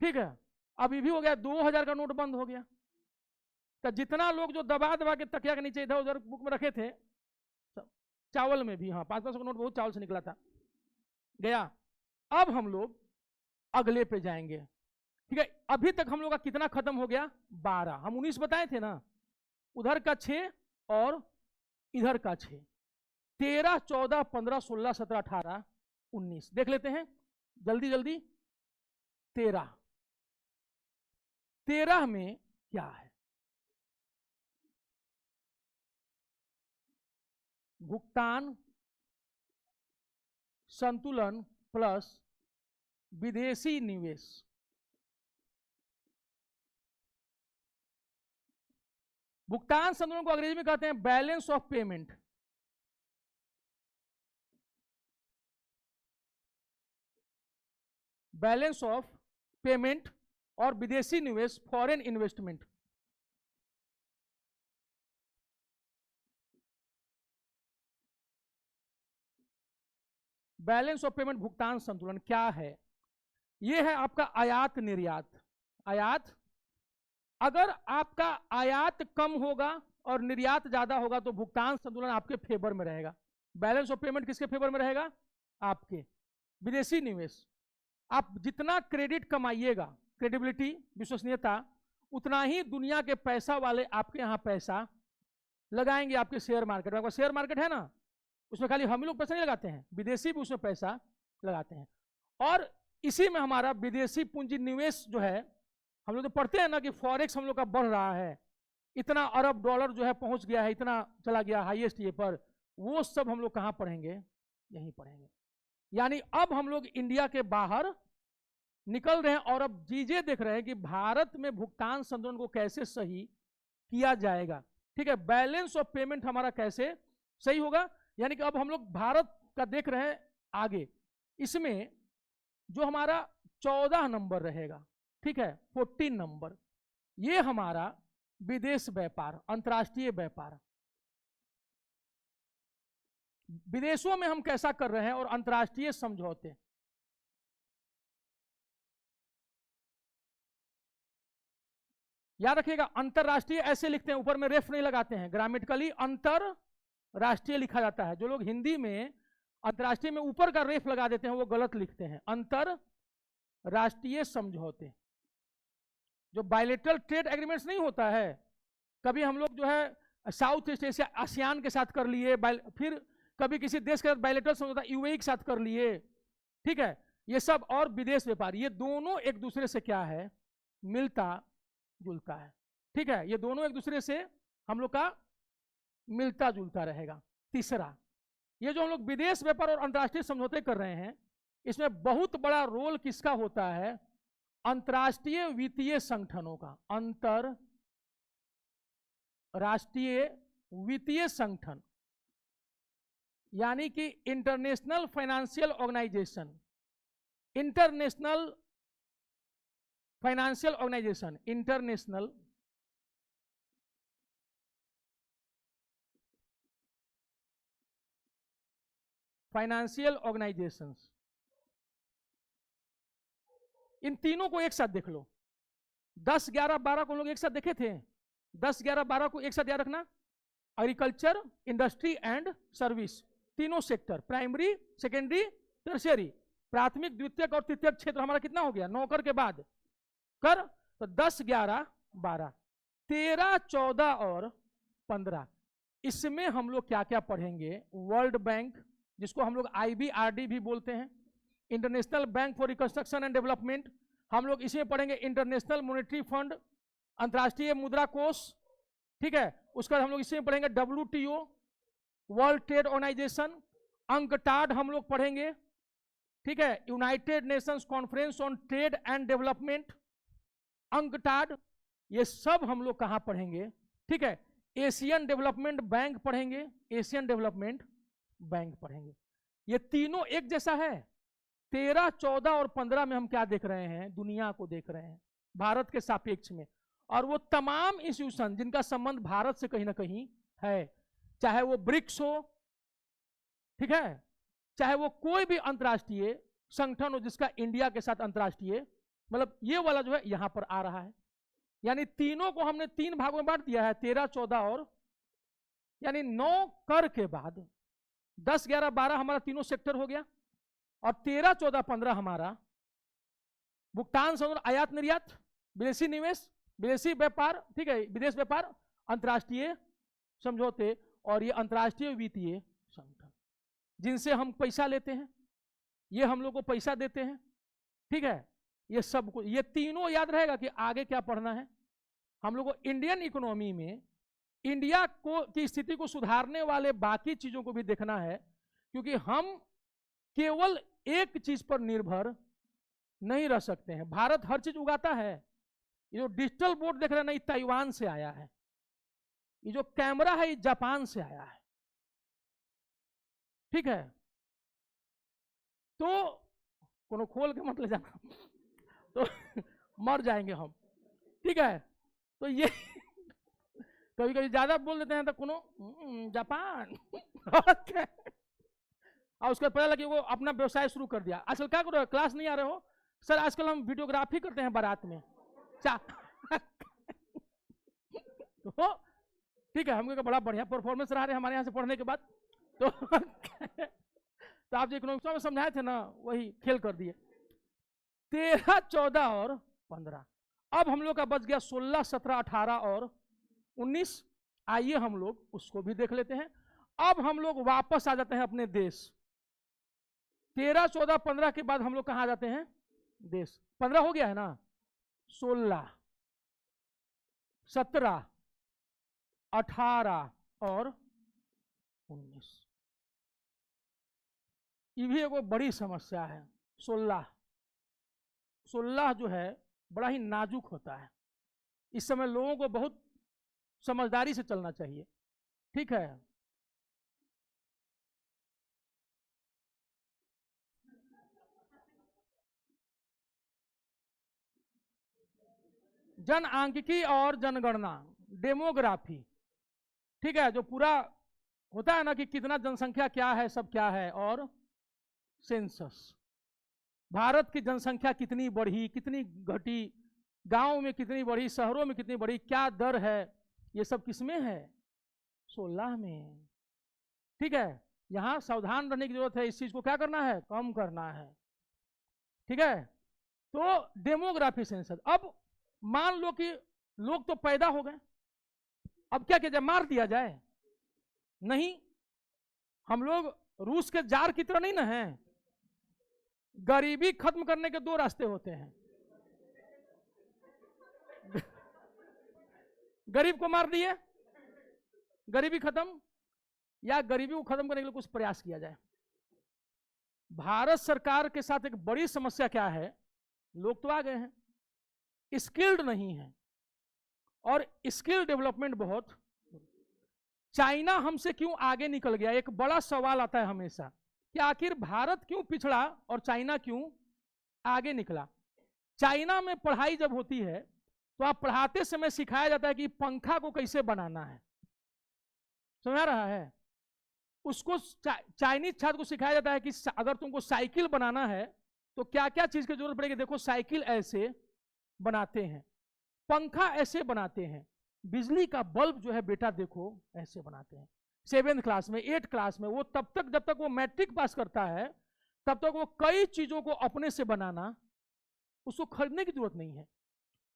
ठीक है, अभी भी हो गया 2000 का नोट बंद हो गया। तो जितना लोग जो दबा दबा के तकिया के नीचे इधर उधर बुक में रखे थे, चावल में भी, हाँ 500 का नोट बहुत चावल से निकला था, गया। अब हम लोग अगले पे जाएंगे, ठीक है। अभी तक हम लोग का कितना खत्म हो गया? 12। हम 19 बताए थे ना, उधर का 6 और इधर का 6, 13, 14, 15, 16, 17, 18, 19 देख लेते हैं जल्दी जल्दी। 13 में क्या है? भुगतान संतुलन प्लस विदेशी निवेश। भुगतान संतुलन को अंग्रेजी में कहते हैं balance of payment. Balance of payment और विदेशी निवेश, foreign investment. Balance of payment, भुगतान संतुलन क्या है? यह है आपका आयात निर्यात। आयात, अगर आपका आयात कम होगा और निर्यात ज्यादा होगा तो भुगतान संतुलन आपके फेवर में रहेगा। बैलेंस ऑफ पेमेंट किसके फेवर में रहेगा? आपके। विदेशी निवेश, आप जितना क्रेडिट कमाइएगा, क्रेडिबिलिटी, विश्वसनीयता, उतना ही दुनिया के पैसा वाले आपके यहां पैसा लगाएंगे आपके शेयर मार्केट में। आपका शेयर मार्केट है ना, उसमें खाली हम लोग पैसा नहीं लगाते हैं, विदेशी भी उसमें पैसा लगाते हैं। और इसी में हमारा विदेशी पूंजी निवेश जो है, हम लोग तो पढ़ते हैं ना कि फॉरेक्स हम लोग का बढ़ रहा है, इतना अरब डॉलर जो है पहुंच गया है, इतना चला गया हाईएस्ट ये पर, वो सब हम लोग कहां पढ़ेंगे? यहीं पढ़ेंगे। यानी अब हम लोग इंडिया के बाहर निकल रहे हैं और अब चीजें देख रहे हैं कि भारत में भुगतान संतुलन को कैसे सही किया जाएगा, ठीक है। बैलेंस ऑफ पेमेंट हमारा कैसे सही होगा। यानी कि अब हम लोग भारत का देख रहे हैं आगे, इसमें जो हमारा 14 नंबर रहेगा, ठीक है, 14 नंबर, ये हमारा विदेश व्यापार, अंतर्राष्ट्रीय व्यापार, विदेशों में हम कैसा कर रहे हैं और अंतर्राष्ट्रीय समझौते। याद रखिएगा, अंतरराष्ट्रीय ऐसे लिखते हैं, ऊपर में रेफ नहीं लगाते हैं, ग्रामेटिकली अंतरराष्ट्रीय लिखा जाता है। जो लोग हिंदी में अंतरराष्ट्रीय में ऊपर का रेफ लगा देते हैं वो गलत लिखते हैं। अंतरराष्ट्रीय समझौते, जो बायलेटरल ट्रेड एग्रीमेंट्स नहीं होता है, कभी हम लोग जो है साउथ ईस्ट एशिया आसियान के साथ कर लिए, फिर कभी किसी देश के साथ बायलेटरल समझौता यूएई के साथ कर लिए, ठीक है, ये सब, और विदेश व्यापार, ये दोनों एक दूसरे से क्या है, मिलता जुलता है, ठीक है, ये दोनों एक दूसरे से हम लोग का मिलता जुलता रहेगा। तीसरा, ये जो हम लोग विदेश व्यापार और अंतर्राष्ट्रीय समझौते कर रहे हैं, इसमें बहुत बड़ा रोल किसका होता है, अंतर्राष्ट्रीय वित्तीय संगठनों का। अंतरराष्ट्रीय वित्तीय संगठन यानी कि international financial organisation, international financial organisation, international financial organisations, इन तीनों को एक साथ देख लो। 10, 11, 12 को लोग एक साथ देखे थे। 10, 11, 12 को एक साथ याद रखना। एग्रीकल्चर, इंडस्ट्री एंड सर्विस, तीनों सेक्टर, प्राइमरी, सेकेंडरी, टर्शियरी, प्राथमिक, द्वितीयक और तृतीयक क्षेत्र हमारा कितना हो गया, 9 कर के बाद कर, तो 10, 11, 12, 13, 14 और 15। इसमें हम लोग क्या क्या पढ़ेंगे, वर्ल्ड बैंक, जिसको हम लोग IBRD भी बोलते हैं, international bank for reconstruction and development, हम लोग इसमें पढ़ेंगे इंटरनेशनल मॉनेटरी फंड, अंतर्राष्ट्रीय मुद्रा कोष, ठीक है, उसका हम लोग इसमें पढ़ेंगे WTO, world trade organisation, UNCTAD हम लोग पढ़ेंगे, ठीक है, United Nations conference on trade and development, UNCTAD, ये सब हम लोग कहां पढ़ेंगे, ठीक है, एशियन डेवलपमेंट बैंक पढ़ेंगे, एशियन डेवलपमेंट बैंक पढ़ेंगे। ये तीनों एक जैसा है। 13, 14 और 15 में हम क्या देख रहे हैं, दुनिया को देख रहे हैं भारत के सापेक्ष में, और वो तमाम इंस्टीट्यूशन जिनका संबंध भारत से कहीं ना कहीं है, चाहे वो ब्रिक्स हो, ठीक है, चाहे वो कोई भी अंतर्राष्ट्रीय संगठन हो जिसका इंडिया के साथ अंतर्राष्ट्रीय, मतलब ये वाला जो है यहां पर आ रहा है। यानी तीनों को हमने 3 भागों में बांट दिया है, 13, 14 और, यानी 9 कर के बाद 10, 11, 12 हमारा तीनों सेक्टर हो गया, और 13, 14, 15 हमारा भुगतान संबंध, आयात निर्यात, विदेशी निवेश, विदेशी व्यापार, ठीक है, विदेश व्यापार, अंतर्राष्ट्रीय समझौते, और ये अंतर्राष्ट्रीय वित्तीय संगठन जिनसे हम पैसा लेते हैं, ये हम लोग को पैसा देते हैं, ठीक है, ये सब कुछ, ये तीनों याद रहेगा कि आगे क्या पढ़ना है हम लोग को। इंडियन इकोनॉमी में इंडिया को की स्थिति को सुधारने वाले बाकी चीजों को भी देखना है, क्योंकि हम केवल एक चीज पर निर्भर नहीं रह सकते हैं। भारत हर चीज उगाता है। ये जो डिजिटल बोर्ड देख रहे हैं ना, ये ताइवान से आया है। ये जो कैमरा है ये जापान से आया है, ठीक है, तो कोनो खोल के मत ले जाना तो मर जाएंगे हम, ठीक है। तो ये कभी कभी ज्यादा बोल देते हैं तो कोनो जापान और उसके पता लगे वो अपना व्यवसाय शुरू कर दिया। आजकल क्या करो, क्लास नहीं आ रहे हो सर, आजकल हम वीडियोग्राफी करते हैं बारात में तो ठीक है, हमको बड़ा बढ़िया परफॉर्मेंस रहा है हमारे यहाँ से पढ़ने के बाद। तो तो आप जो इकोनॉमिक्स में समझाए थे ना, वही खेल कर दिए। 13, 14 और 15, अब हम लोग का बच गया 16, 17, 18 और 19। आइए हम लोग उसको भी देख लेते हैं। अब हम लोग वापस आ जाते हैं अपने देश। 13, 14, 15 के बाद हम लोग कहाँ जाते हैं, देश। 15 हो गया है ना, 16, 17, 18 और 19। ये भी एक बड़ी समस्या है। 16 जो है बड़ा ही नाजुक होता है। इस समय लोगों को बहुत समझदारी से चलना चाहिए, ठीक है। जन आंकिकी और जनगणना, डेमोग्राफी, ठीक है, जो पूरा होता है ना कि कितना जनसंख्या क्या है, सब क्या है, और सेंसस, भारत की जनसंख्या कितनी बढ़ी, कितनी घटी, गांव में कितनी बढ़ी, शहरों में कितनी बढ़ी, क्या दर है, ये सब किसमें है? 16 में। ठीक है, यहां सावधान रहने की जरूरत है, इस चीज को क्या करना है, कम करना है। ठीक है, तो डेमोग्राफी सेंसस। अब मान लो कि लोग तो पैदा हो गए, अब क्या किया जाए, मार दिया जाए? नहीं, हम लोग रूस के जार की तरह नहीं ना है। गरीबी खत्म करने के दो रास्ते होते हैं, गरीब को मार दिए, गरीबी खत्म, या गरीबी को खत्म करने के लिए कुछ प्रयास किया जाए। भारत सरकार के साथ एक बड़ी समस्या क्या है, लोग तो आ गए हैं, स्किल्ड नहीं है, और स्किल डेवलपमेंट बहुत। चाइना हमसे क्यों आगे निकल गया, एक बड़ा सवाल आता है हमेशा कि आखिर भारत क्यों पिछड़ा और चाइना क्यों आगे निकला। चाइना में पढ़ाई जब होती है तो आप पढ़ाते समय सिखाया जाता है कि पंखा को कैसे बनाना है, समझ आ रहा है? उसको चाइनीज छात्र को सिखाया जाता है कि अगर तुमको साइकिल बनाना है तो क्या क्या चीज की जरूरत पड़ेगी, देखो साइकिल ऐसे बनाते हैं, पंखा ऐसे बनाते हैं, बिजली का बल्ब जो है बेटा देखो ऐसे बनाते हैं। 7th क्लास में, 8th क्लास में, वो तब तक, जब तक वो मैट्रिक पास करता है तब तक वो कई चीजों को अपने से बनाना, उसको खरीदने की जरूरत नहीं है।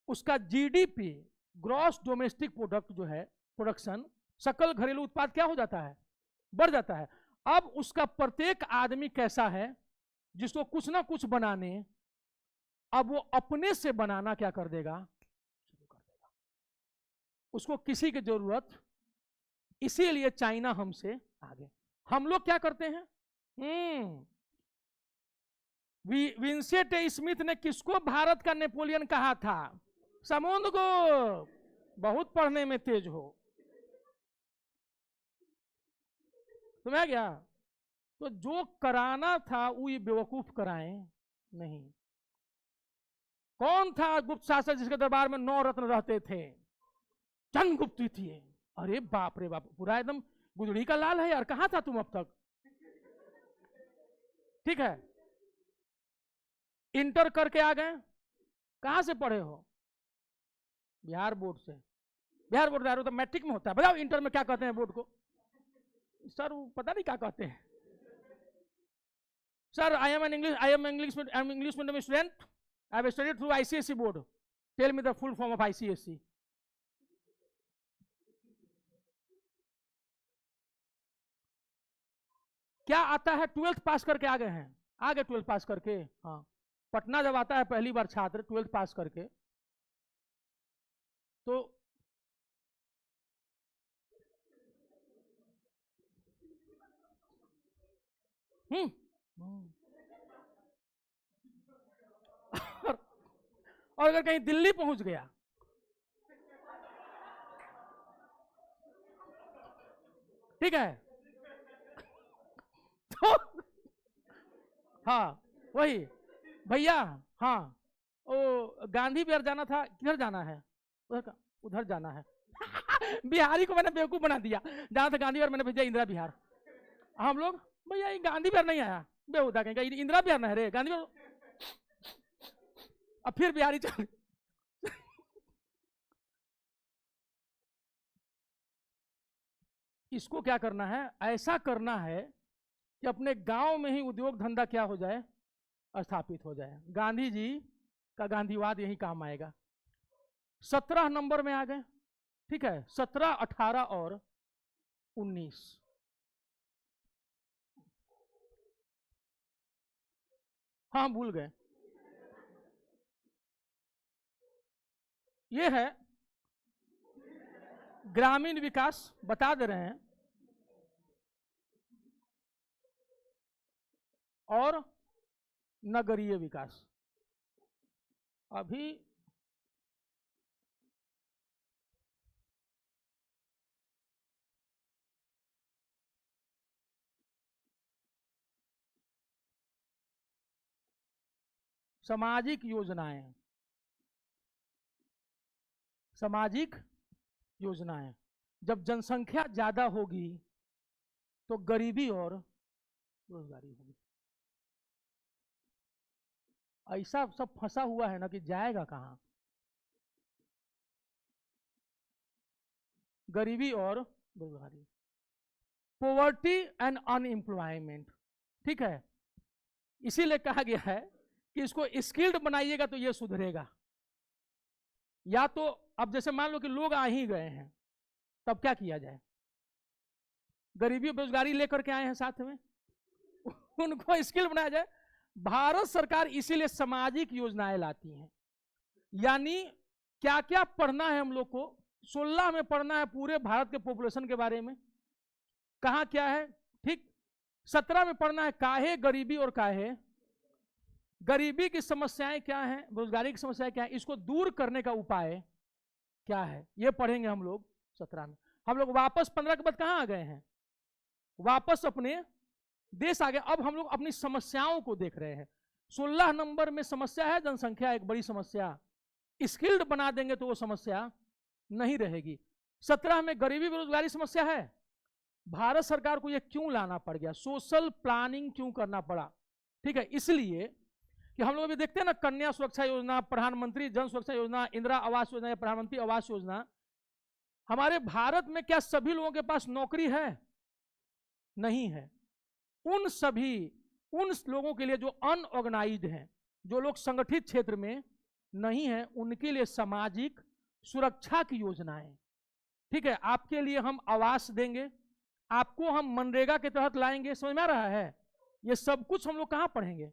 उसका जीडीपी, ग्रॉस डोमेस्टिक प्रोडक्ट जो है, प्रोडक्शन, सकल घरेलू उत्पाद क्या हो जाता है, बढ़ जाता है। अब उसका प्रत्येक आदमी कैसा है, जिसको कुछ ना कुछ बनाने, अब वो अपने से बनाना क्या कर देगा, शुरू कर देगा, उसको किसी की जरूरत। इसीलिए चाइना हमसे आगे। हम लोग क्या करते हैं, विंसेंट स्मिथ ने किसको भारत का नेपोलियन कहा था, समुद्र को। बहुत पढ़ने में तेज हो, तुम्हें क्या? तो जो कराना था वो ये बेवकूफ कराएं नहीं। कौन था गुप्त शासक जिसके दरबार में 9 रत्न रहते थे? चंद्रगुप्त थे। अरे बाप रे बाप, पूरा एकदम गुदड़ी का लाल है यार, कहां था तुम अब तक? ठीक है, इंटर करके आ गए, कहां से पढ़े हो? बिहार बोर्ड से। बिहार बोर्ड तो मैट्रिक में होता है, बताओ इंटर में क्या कहते हैं बोर्ड को? सर वो पता नहीं क्या कहते हैं। Sir I am English medium student, I have studied through ICSE board, tell me the full form of ICSE. क्या आता है, 12th पास करके आ गए हैं, आ गए 12th पास करके। हाँ, पटना जब आता है पहली बार छात्र 12th पास करके, तो और अगर कहीं दिल्ली पहुंच गया, ठीक है, तो हाँ वही भैया, हाँ वो गांधी विहार जाना था, किधर जाना है, उधर उधर जाना है। बिहारी को मैंने बेवकूफ बना दिया, जाना था गांधी विहार, मैंने भेजा इंदिरा विहार। हम लोग भैया ये गांधी विहार नहीं आया, बेहुदा कहेंगे इंदिरा विहार ना है रे, गांधी विहार। अब फिर बिहारी चल। इसको क्या करना है, ऐसा करना है कि अपने गांव में ही उद्योग धंधा क्या हो जाए, स्थापित हो जाए। गांधी जी का गांधीवाद यही काम आएगा। 17 नंबर में आ गए, ठीक है, 17, 18 और 19। हाँ भूल गए, ये है ग्रामीण विकास, बता दे रहे हैं, और नगरीय विकास। अभी सामाजिक योजनाएं, सामाजिक योजनाएं। जब जनसंख्या ज्यादा होगी तो गरीबी और बेरोजगारी होगी। ऐसा सब फंसा हुआ है ना कि जाएगा कहां। गरीबी और बेरोजगारी, पॉवर्टी एंड अनएम्प्लॉयमेंट, ठीक है। इसीलिए कहा गया है कि इसको स्किल्ड बनाइएगा तो ये सुधरेगा। या तो अब जैसे मान लो कि लोग आ ही गए हैं, तब क्या किया जाए? गरीबी बेरोजगारी लेकर के आए हैं साथ में, उनको स्किल बनाया जाए। भारत सरकार इसीलिए सामाजिक योजनाएं लाती हैं। यानी क्या क्या पढ़ना है हम लोग को? 16 में पढ़ना है पूरे भारत के पॉपुलेशन के बारे में, कहां क्या है, ठीक। 17 में पढ़ना है काहे गरीबी और काहे, गरीबी की समस्याएं क्या है, बेरोजगारी की समस्याएं क्या है, इसको दूर करने का उपाय क्या है, ये पढ़ेंगे हम लोग 17 में। हम लोग वापस 15 के बाद कहां आ गए हैं? वापस अपने देश आ गए। अब हम लोग अपनी समस्याओं को देख रहे हैं। 16 नंबर में समस्या है जनसंख्या, एक बड़ी समस्या। स्किल्ड बना देंगे तो वो समस्या नहीं रहेगी। 17 में गरीबी बेरोजगारी समस्या है। भारत सरकार को ये क्यों लाना पड़ गया? सोशल प्लानिंग क्यों करना पड़ा? ठीक है, इसलिए कि हम लोग अभी देखते हैं ना, कन्या सुरक्षा योजना, प्रधानमंत्री जन सुरक्षा योजना, इंदिरा आवास योजना या प्रधानमंत्री आवास योजना। हमारे भारत में क्या सभी लोगों के पास नौकरी है? नहीं है। उन लोगों के लिए जो अनऑर्गेनाइज्ड हैं, जो लोग संगठित क्षेत्र में नहीं है, उनके लिए सामाजिक सुरक्षा की योजनाएं, ठीक है। आपके लिए हम आवास देंगे, आपको हम मनरेगा के तहत लाएंगे। समझ में आ रहा है? ये सब कुछ हम लोग कहां पढ़ेंगे?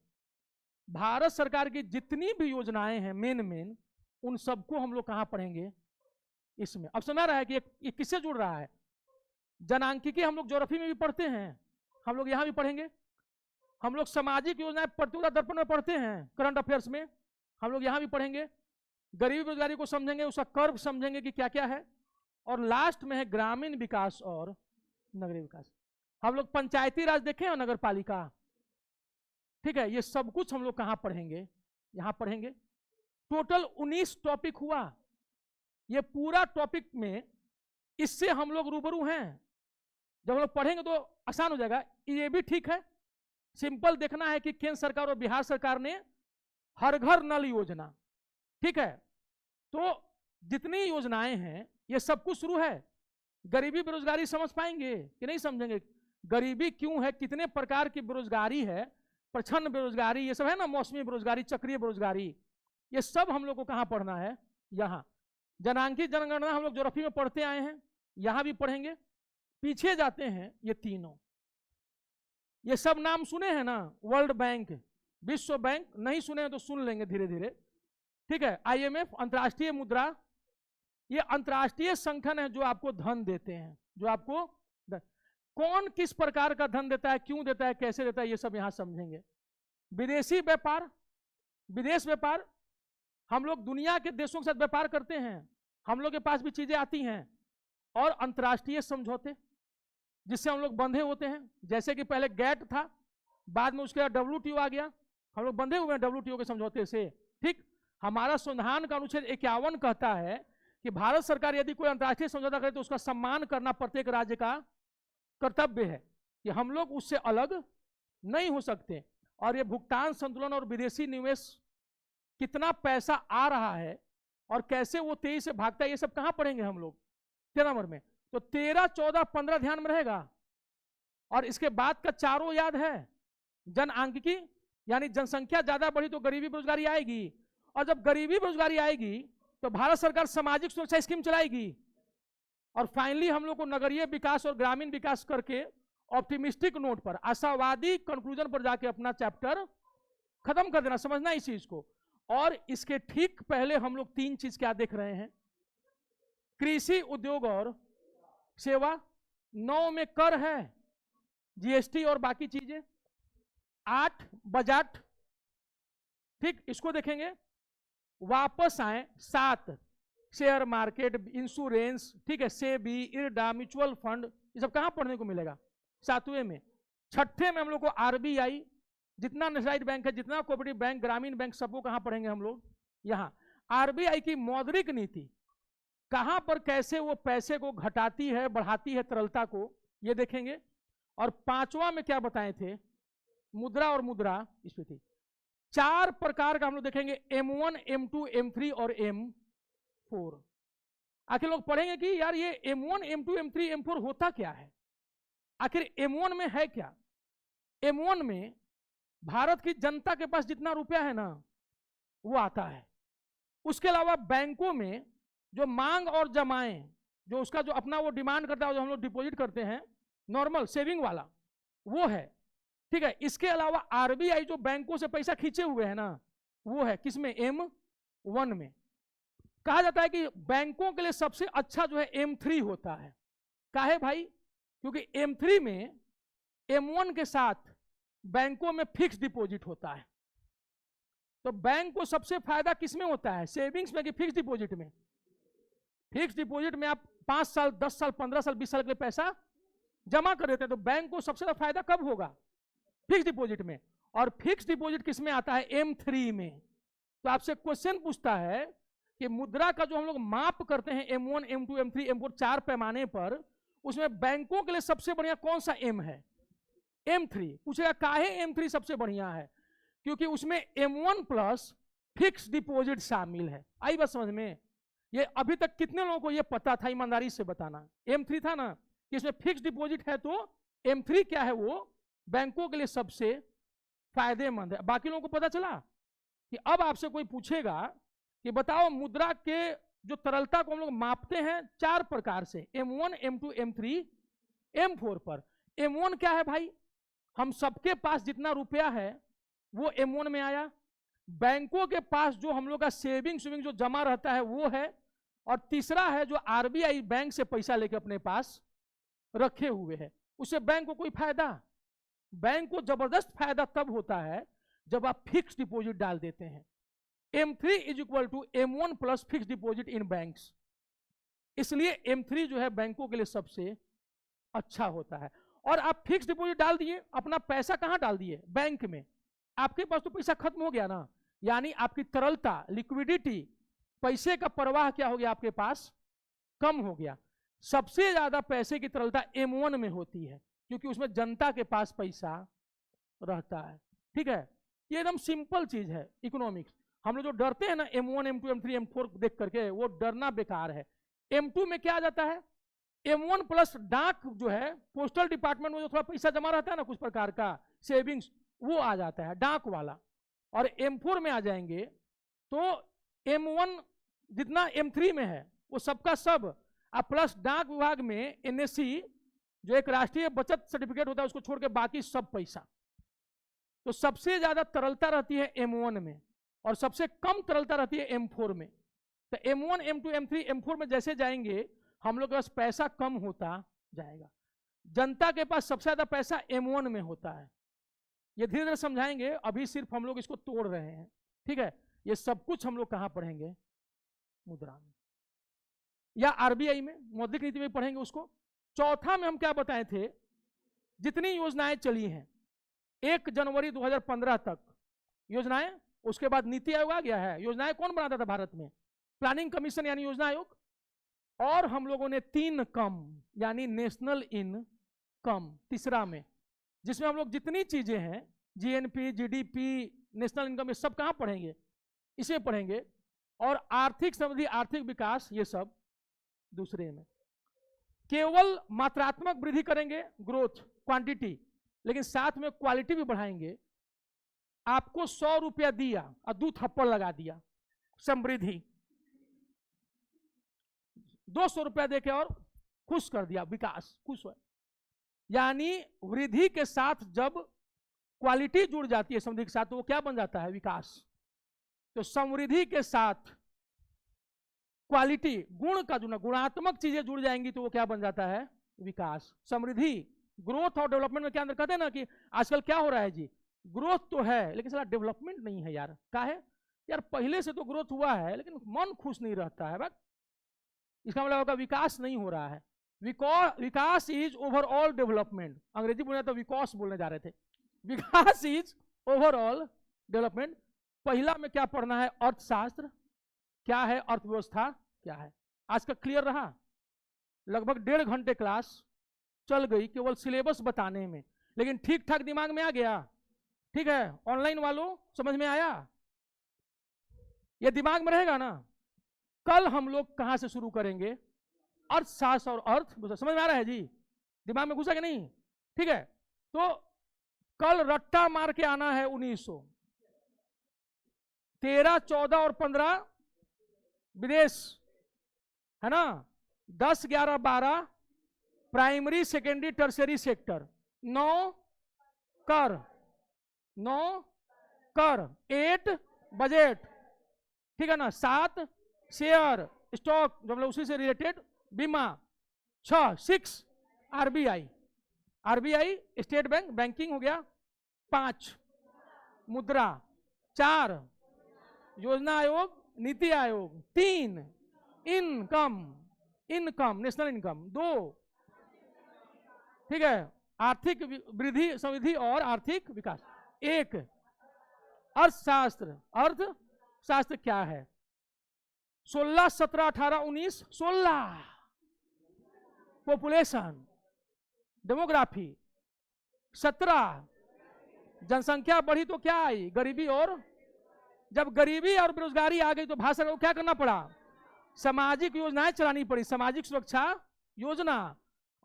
भारत सरकार की जितनी भी योजनाएं हैं मेन, उन सबको हम लोग कहां पढ़ेंगे? इसमें। अब समझ आ रहा है कि ये किससे जुड़ रहा है? जनांकिकी हम लोग ज्योग्राफी में भी पढ़ते हैं, हम लोग यहां भी पढ़ेंगे। हम लोग सामाजिक योजनाएं प्रतियोगिता दर्पण में पढ़ते हैं, करंट अफेयर्स में, हम लोग यहां भी पढ़ेंगे। गरीबी बेरोजगारी को समझेंगे, उसका कर्व समझेंगे कि क्या क्या है। और लास्ट में है ग्रामीण विकास और नगरीय विकास। हम लोग पंचायती राज देखें और नगर पालिका, ठीक है। ये सब कुछ हम लोग कहां पढ़ेंगे? यहां पढ़ेंगे। टोटल 19 टॉपिक हुआ। ये पूरा टॉपिक में इससे हम लोग रूबरू हैं। जब हम लोग पढ़ेंगे तो आसान हो जाएगा। ये भी ठीक है, सिंपल देखना है कि केंद्र सरकार और बिहार सरकार ने हर घर नल योजना, ठीक है। तो जितनी योजनाएं हैं ये सब कुछ शुरू है। गरीबी बेरोजगारी समझ पाएंगे कि नहीं समझेंगे? गरीबी क्यों है, कितने प्रकार की बेरोजगारी है, प्रछन्न बेरोजगारी, ये सब है ना, मौसमी बेरोजगारी, चक्रीय बेरोजगारी, ये सब हम लोग को कहां पढ़ना है? यहां। जनांकित जनगणना हम लोग ज्योग्राफी में पढ़ते आए हैं, यहां भी पढ़ेंगे। पीछे जाते हैं, ये तीनों, ये सब नाम सुने हैं ना, वर्ल्ड बैंक, विश्व बैंक, नहीं सुने हैं तो सुन लेंगे धीरे धीरे, ठीक है। IMF, अंतर्राष्ट्रीय मुद्रा, ये अंतर्राष्ट्रीय संगठन है जो आपको धन देते हैं, जो आपको कौन किस प्रकार का धन देता है, क्यों देता है, कैसे देता है, ये सब यहां समझेंगे। विदेशी व्यापार, विदेश व्यापार, हम लोग दुनिया के देशों के साथ व्यापार करते हैं, हम लोग के पास भी चीजें आती हैं। और अंतर्राष्ट्रीय समझौते जिससे हम लोग बंधे होते हैं, जैसे कि पहले गैट था, बाद में उसके बाद WTO आ गया, हम लोग बंधे हुए हैं WTO के समझौते से, ठीक। हमारा संविधान का अनुच्छेद 51 कहता है कि भारत सरकार यदि कोई अंतर्राष्ट्रीय समझौता करे तो उसका सम्मान करना प्रत्येक राज्य का कर्तव्य है, कि हम लोग उससे अलग नहीं हो सकते। और ये भुगतान संतुलन और विदेशी निवेश, कितना पैसा आ रहा है और कैसे वो तेजी से भागता है, ये सब कहां पढ़ेंगे हम लोग? 13 नंबर में। तो 13, 14, 15 ध्यान में रहेगा। और इसके बाद का चारों याद है। जनांकिकी, यानी जनसंख्या ज्यादा बढ़ी तो गरीबी बेरोजगारी आएगी, और जब गरीबी बेरोजगारी आएगी तो भारत सरकार सामाजिक सुरक्षा स्कीम चलाएगी। और फाइनली हम लोग को नगरीय विकास और ग्रामीण विकास करके ऑप्टिमिस्टिक नोट पर, आशावादी कंक्लूजन पर जाके अपना चैप्टर खत्म कर देना। समझना इस चीज को। और इसके ठीक पहले हम लोग 3 चीज क्या देख रहे हैं? कृषि, उद्योग और सेवा। 9 में कर है, GST और बाकी चीजें। 8 बजट, ठीक, इसको देखेंगे। वापस आए 7 शेयर मार्केट, इंश्योरेंस, ठीक है, सेबी, इरडा, म्यूचुअल फंड, ये सब कहां पढ़ने को मिलेगा? 7वें में। 6ठे में हम लोग को RBI, जितना नेशनलाइज्ड बैंक है, जितना कोऑपरेटिव बैंक, ग्रामीण बैंक, सबको कहां पढ़ेंगे हम लोग? यहां। RBI की मौद्रिक नीति, कहां पर कैसे वो पैसे को घटाती है बढ़ाती है तरलता को, ये देखेंगे। और पांचवा में क्या बताए थे, मुद्रा और मुद्रा स्फीति। 4 प्रकार का हम लोग देखेंगे, M1, M2, M3 और M4। आखिर लोग पढ़ेंगे कि यार ये M1, M2, M3, M4 होता क्या है, आखिर M1 में है क्या। M1 में भारत की जनता के पास जितना रुपया है ना वो आता है। उसके अलावा बैंकों में जो मांग और जमाएं, जो उसका जो अपना वो डिमांड करता है, जो हम लोग डिपॉजिट करते हैं नॉर्मल सेविंग वाला, वो है, ठीक है। इसके अलावा आरबीआई जो बैंकों से पैसा खींचे हुए है ना, वो है किसमें, M1 में। कहा जाता है कि बैंकों के लिए सबसे अच्छा जो है M3 होता है। काहे भाई, क्योंकि M3 में M1 के साथ बैंकों में फिक्स डिपॉजिट होता है। तो बैंक को सबसे फायदा किसमें होता है, सेविंग्स में कि फिक्स डिपॉजिट में। फिक्स डिपॉजिट में आप 5 साल 10 साल 15 साल 20 साल के लिए पैसा जमा कर देते हैं, तो बैंक को सबसे ज्यादा फायदा कब होगा, फिक्स डिपॉजिट में। और फिक्स डिपॉजिट किसमें आता है, M3 में। तो आपसे क्वेश्चन पूछता है कि मुद्रा का जो हम लोग माप करते हैं M1, M2, M3, M4 4 पैमाने पर, उसमें बैंकों के लिए सबसे बढ़िया कौन सा M है, M3। पूछेगा काहे M3 सबसे बढ़िया है, क्योंकि उसमें M1 प्लस फिक्स डिपॉजिट शामिल है। आई बात समझ में। ये अभी तक कितने लोगों को ये पता था, ईमानदारी से बताना। M3 था ना कि इसमें फिक्स डिपॉजिट है, तो M3 क्या है, वो बैंकों के लिए सबसे फायदेमंद है। बाकी लोगों को पता चला कि अब आपसे कोई पूछेगा कि बताओ मुद्रा के जो तरलता को हम लोग मापते हैं 4 प्रकार से, M1, M2, M3, M4 पर। M1 क्या है भाई, हम सबके पास जितना रुपया है वो M1 में आया। बैंकों के पास जो हम लोग का सेविंग जो जमा रहता है वो है। और तीसरा है जो आरबीआई बैंक से पैसा लेके अपने पास रखे हुए है, उससे बैंक को कोई फायदा, बैंक को जबरदस्त फायदा तब होता है जब आप फिक्स डिपॉजिट डाल देते हैं। M3 is equal to M1 plus fix deposit in banks. इसलिए M3 जो है बैंकों के लिए सबसे अच्छा होता है। और आप फिक्स डिपॉजिट डाल दिए, अपना पैसा कहां डाल दिए, बैंक में। आपके पास तो पैसा खत्म हो गया ना, यानी आपकी तरलता, लिक्विडिटी, पैसे का प्रवाह क्या हो गया, आपके पास कम हो गया। सबसे ज्यादा पैसे की तरलता M1 में होती है, क्योंकि उसमें जनता के पास पैसा रहता है। ठीक है, ये एकदम सिंपल चीज है इकोनॉमिक्स। हम लोग जो डरते हैं ना M1, M2, M3, M4 देख करके, वो डरना बेकार है। M2 में क्या आ जाता है, M1 प्लस डाक जो है, पोस्टल डिपार्टमेंट में जो थोड़ा पैसा जमा रहता है ना कुछ प्रकार का सेविंग्स, वो आ जाता है डाक वाला। और M4 में आ जाएंगे तो M1 जितना M3 में है वो सबका सब, अब प्लस डाक विभाग में NSC जो एक राष्ट्रीय बचत सर्टिफिकेट होता है उसको छोड़ के बाकी सब पैसा। तो सबसे ज्यादा तरलता रहती है M1 में और सबसे कम तरलता रहती है M4 में। तो M1, M2, M3, M4 में जैसे जाएंगे हम लोग के पास पैसा कम होता जाएगा। जनता के पास सबसे ज्यादा पैसा M1 में होता है। ये धीरे धीरे समझाएंगे, अभी सिर्फ हम लोग इसको तोड़ रहे हैं। ठीक है, ये सब कुछ हम लोग कहां पढ़ेंगे, मुद्रा में या आरबीआई में, मौद्रिक नीति में पढ़ेंगे उसको। चौथा में हम क्या बताए थे, जितनी योजनाएं चली हैं 1 जनवरी 2015 तक योजनाएं, उसके बाद नीति आयोग आ गया है। योजनाएं कौन बनाता था भारत में, प्लानिंग कमीशन यानी योजना आयोग। और हम लोगों ने 3 कम यानी नेशनल इनकम तीसरा में, जिसमें हम लोग जितनी चीजें हैं जीएनपी, जीडीपी, नेशनल इनकम, ये सब कहां पढ़ेंगे, इसे पढ़ेंगे। और आर्थिक समृद्धि, आर्थिक विकास, ये सब दूसरे में। केवल मात्रात्मक वृद्धि करेंगे, ग्रोथ, क्वांटिटी, लेकिन साथ में क्वालिटी भी बढ़ाएंगे। आपको 100 रुपया दिया और 2 थप्पड़ लगा दिया, समृद्धि। 200 रुपया देके और खुश कर दिया, विकास, खुश हो। यानी वृद्धि के साथ जब क्वालिटी जुड़ जाती है समृद्धि के साथ, तो वो क्या बन जाता है, विकास। तो समृद्धि के साथ क्वालिटी, गुण का जुड़ना, गुणात्मक चीजें जुड़ जाएंगी तो वो क्या बन जाता है, विकास। समृद्धि, ग्रोथ और डेवलपमेंट में क्या अंदर, कहते हैं ना कि आजकल क्या हो रहा है जी, ग्रोथ तो है लेकिन साला डेवलपमेंट नहीं है यार। क्या है यार, पहले से तो ग्रोथ हुआ है लेकिन मन खुश नहीं रहता है। बस इसका मतलब होगा विकास नहीं हो रहा है। विकास इज ओवरऑल डेवलपमेंट, अंग्रेजी बोलना तो विकास बोलने जा रहे थे। विकास इज ओवरऑल डेवलपमेंट। पहला में क्या पढ़ना है, अर्थशास्त्र क्या है, अर्थव्यवस्था क्या है। आज का क्लियर रहा? लगभग 1.5 घंटे क्लास चल गई केवल सिलेबस बताने में, लेकिन ठीक ठाक दिमाग में आ गया? ठीक है, ऑनलाइन वालों समझ में आया? ये दिमाग में रहेगा ना? कल हम लोग कहां से शुरू करेंगे? अर्थशास्त्र और अर्थ, समझ में आ रहा है जी? दिमाग में घुसा कि नहीं? ठीक है, तो कल रट्टा मार के आना है 1900, 13, 14 और 15 विदेश है ना, 10, 11, 12 प्राइमरी सेकेंडरी टर्सरी सेक्टर, 9 कर 8 बजट, ठीक है ना, 7 शेयर स्टॉक जो मतलब उसी से रिलेटेड बीमा, 6 आरबीआई स्टेट बैंक बैंकिंग हो गया, 5 मुद्रा, 4 योजना Aayog NITI Aayog, 3 income national income, 2 ठीक है आर्थिक वृद्धि समृद्धि और आर्थिक विकास, 1 अर्थशास्त्र क्या है, 16, 17, 18, 19, 16 पॉपुलेशन डेमोग्राफी, 17 जनसंख्या बढ़ी तो क्या आई, गरीबी, और जब गरीबी और बेरोजगारी आ गई तो भारत सरकार को क्या करना पड़ा, सामाजिक योजनाएं चलानी पड़ी, सामाजिक सुरक्षा योजना,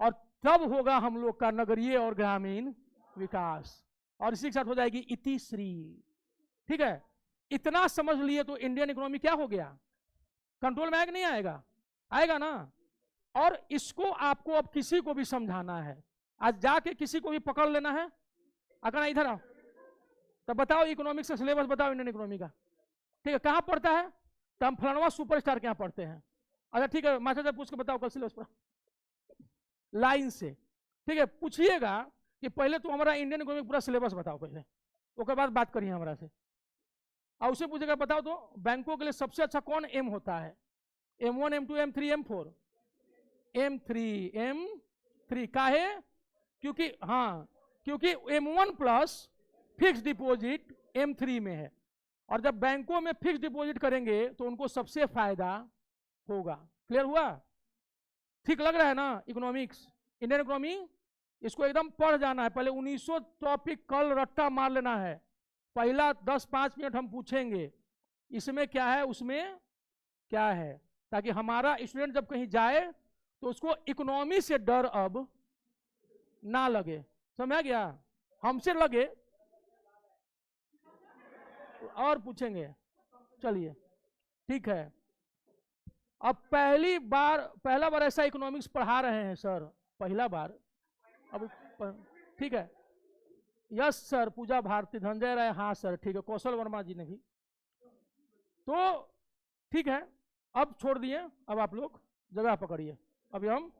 और तब होगा हम लोग का नगरीय और ग्रामीण विकास, और इसी के साथ हो जाएगी इतिश्री। ठीक है, इतना समझ लिए तो इंडियन इकोनॉमी क्या हो गया, कंट्रोल में आएगा नहीं आएगा? आएगा ना। और इसको आपको अब किसी को भी समझाना है, आज जाके किसी को भी पकड़ लेना है, अगर इधर आओ तब बताओ इकोनॉमिक्स का सिलेबस बताओ इंडियन इकोनॉमी का, ठीक है, कहाँ पढ़ता है, तो हम फलानवा सुपरस्टार के यहाँ पढ़ते हैं। अच्छा ठीक है, मास्टर साहब पूछ के बताओ कल सिलेबस पर लाइन से, ठीक है, पूछिएगा कि पहले तो हमारा इंडियन इकोनॉमी पूरा सिलेबस बताओ पहले, उसके बाद बात करिए हमारा से। और उसे पूछेगा बताओ तो बैंकों के लिए सबसे अच्छा कौन एम होता है, M1, M2, M3, M4, M3 काहे, क्योंकि हाँ, क्योंकि M1 plus fix deposit M3 में है, और जब बैंकों में फिक्स डिपॉजिट करेंगे तो उनको सबसे फायदा होगा। क्लियर हुआ? ठीक लग रहा है ना इकोनॉमिक्स, इंडियन इकोनॉमी? इसको एकदम पढ़ जाना है, पहले 1900 टॉपिक कल रट्टा मार लेना है, पहला 10-5 मिनट हम पूछेंगे इसमें क्या है उसमें क्या है, ताकि हमारा स्टूडेंट जब कहीं जाए तो उसको इकोनॉमी से डर अब ना लगे। समझ आ गया? हमसे लगे और पूछेंगे। चलिए ठीक है, अब पहला बार ऐसा इकोनॉमिक्स पढ़ा रहे हैं सर, पहला बार। अब ठीक है, यस सर, पूजा भारती, धनंजय राय, हाँ सर ठीक है, कौशल वर्मा जी ने भी, तो ठीक है, अब छोड़ दिए, अब आप लोग जगह पकड़िए, अभी हम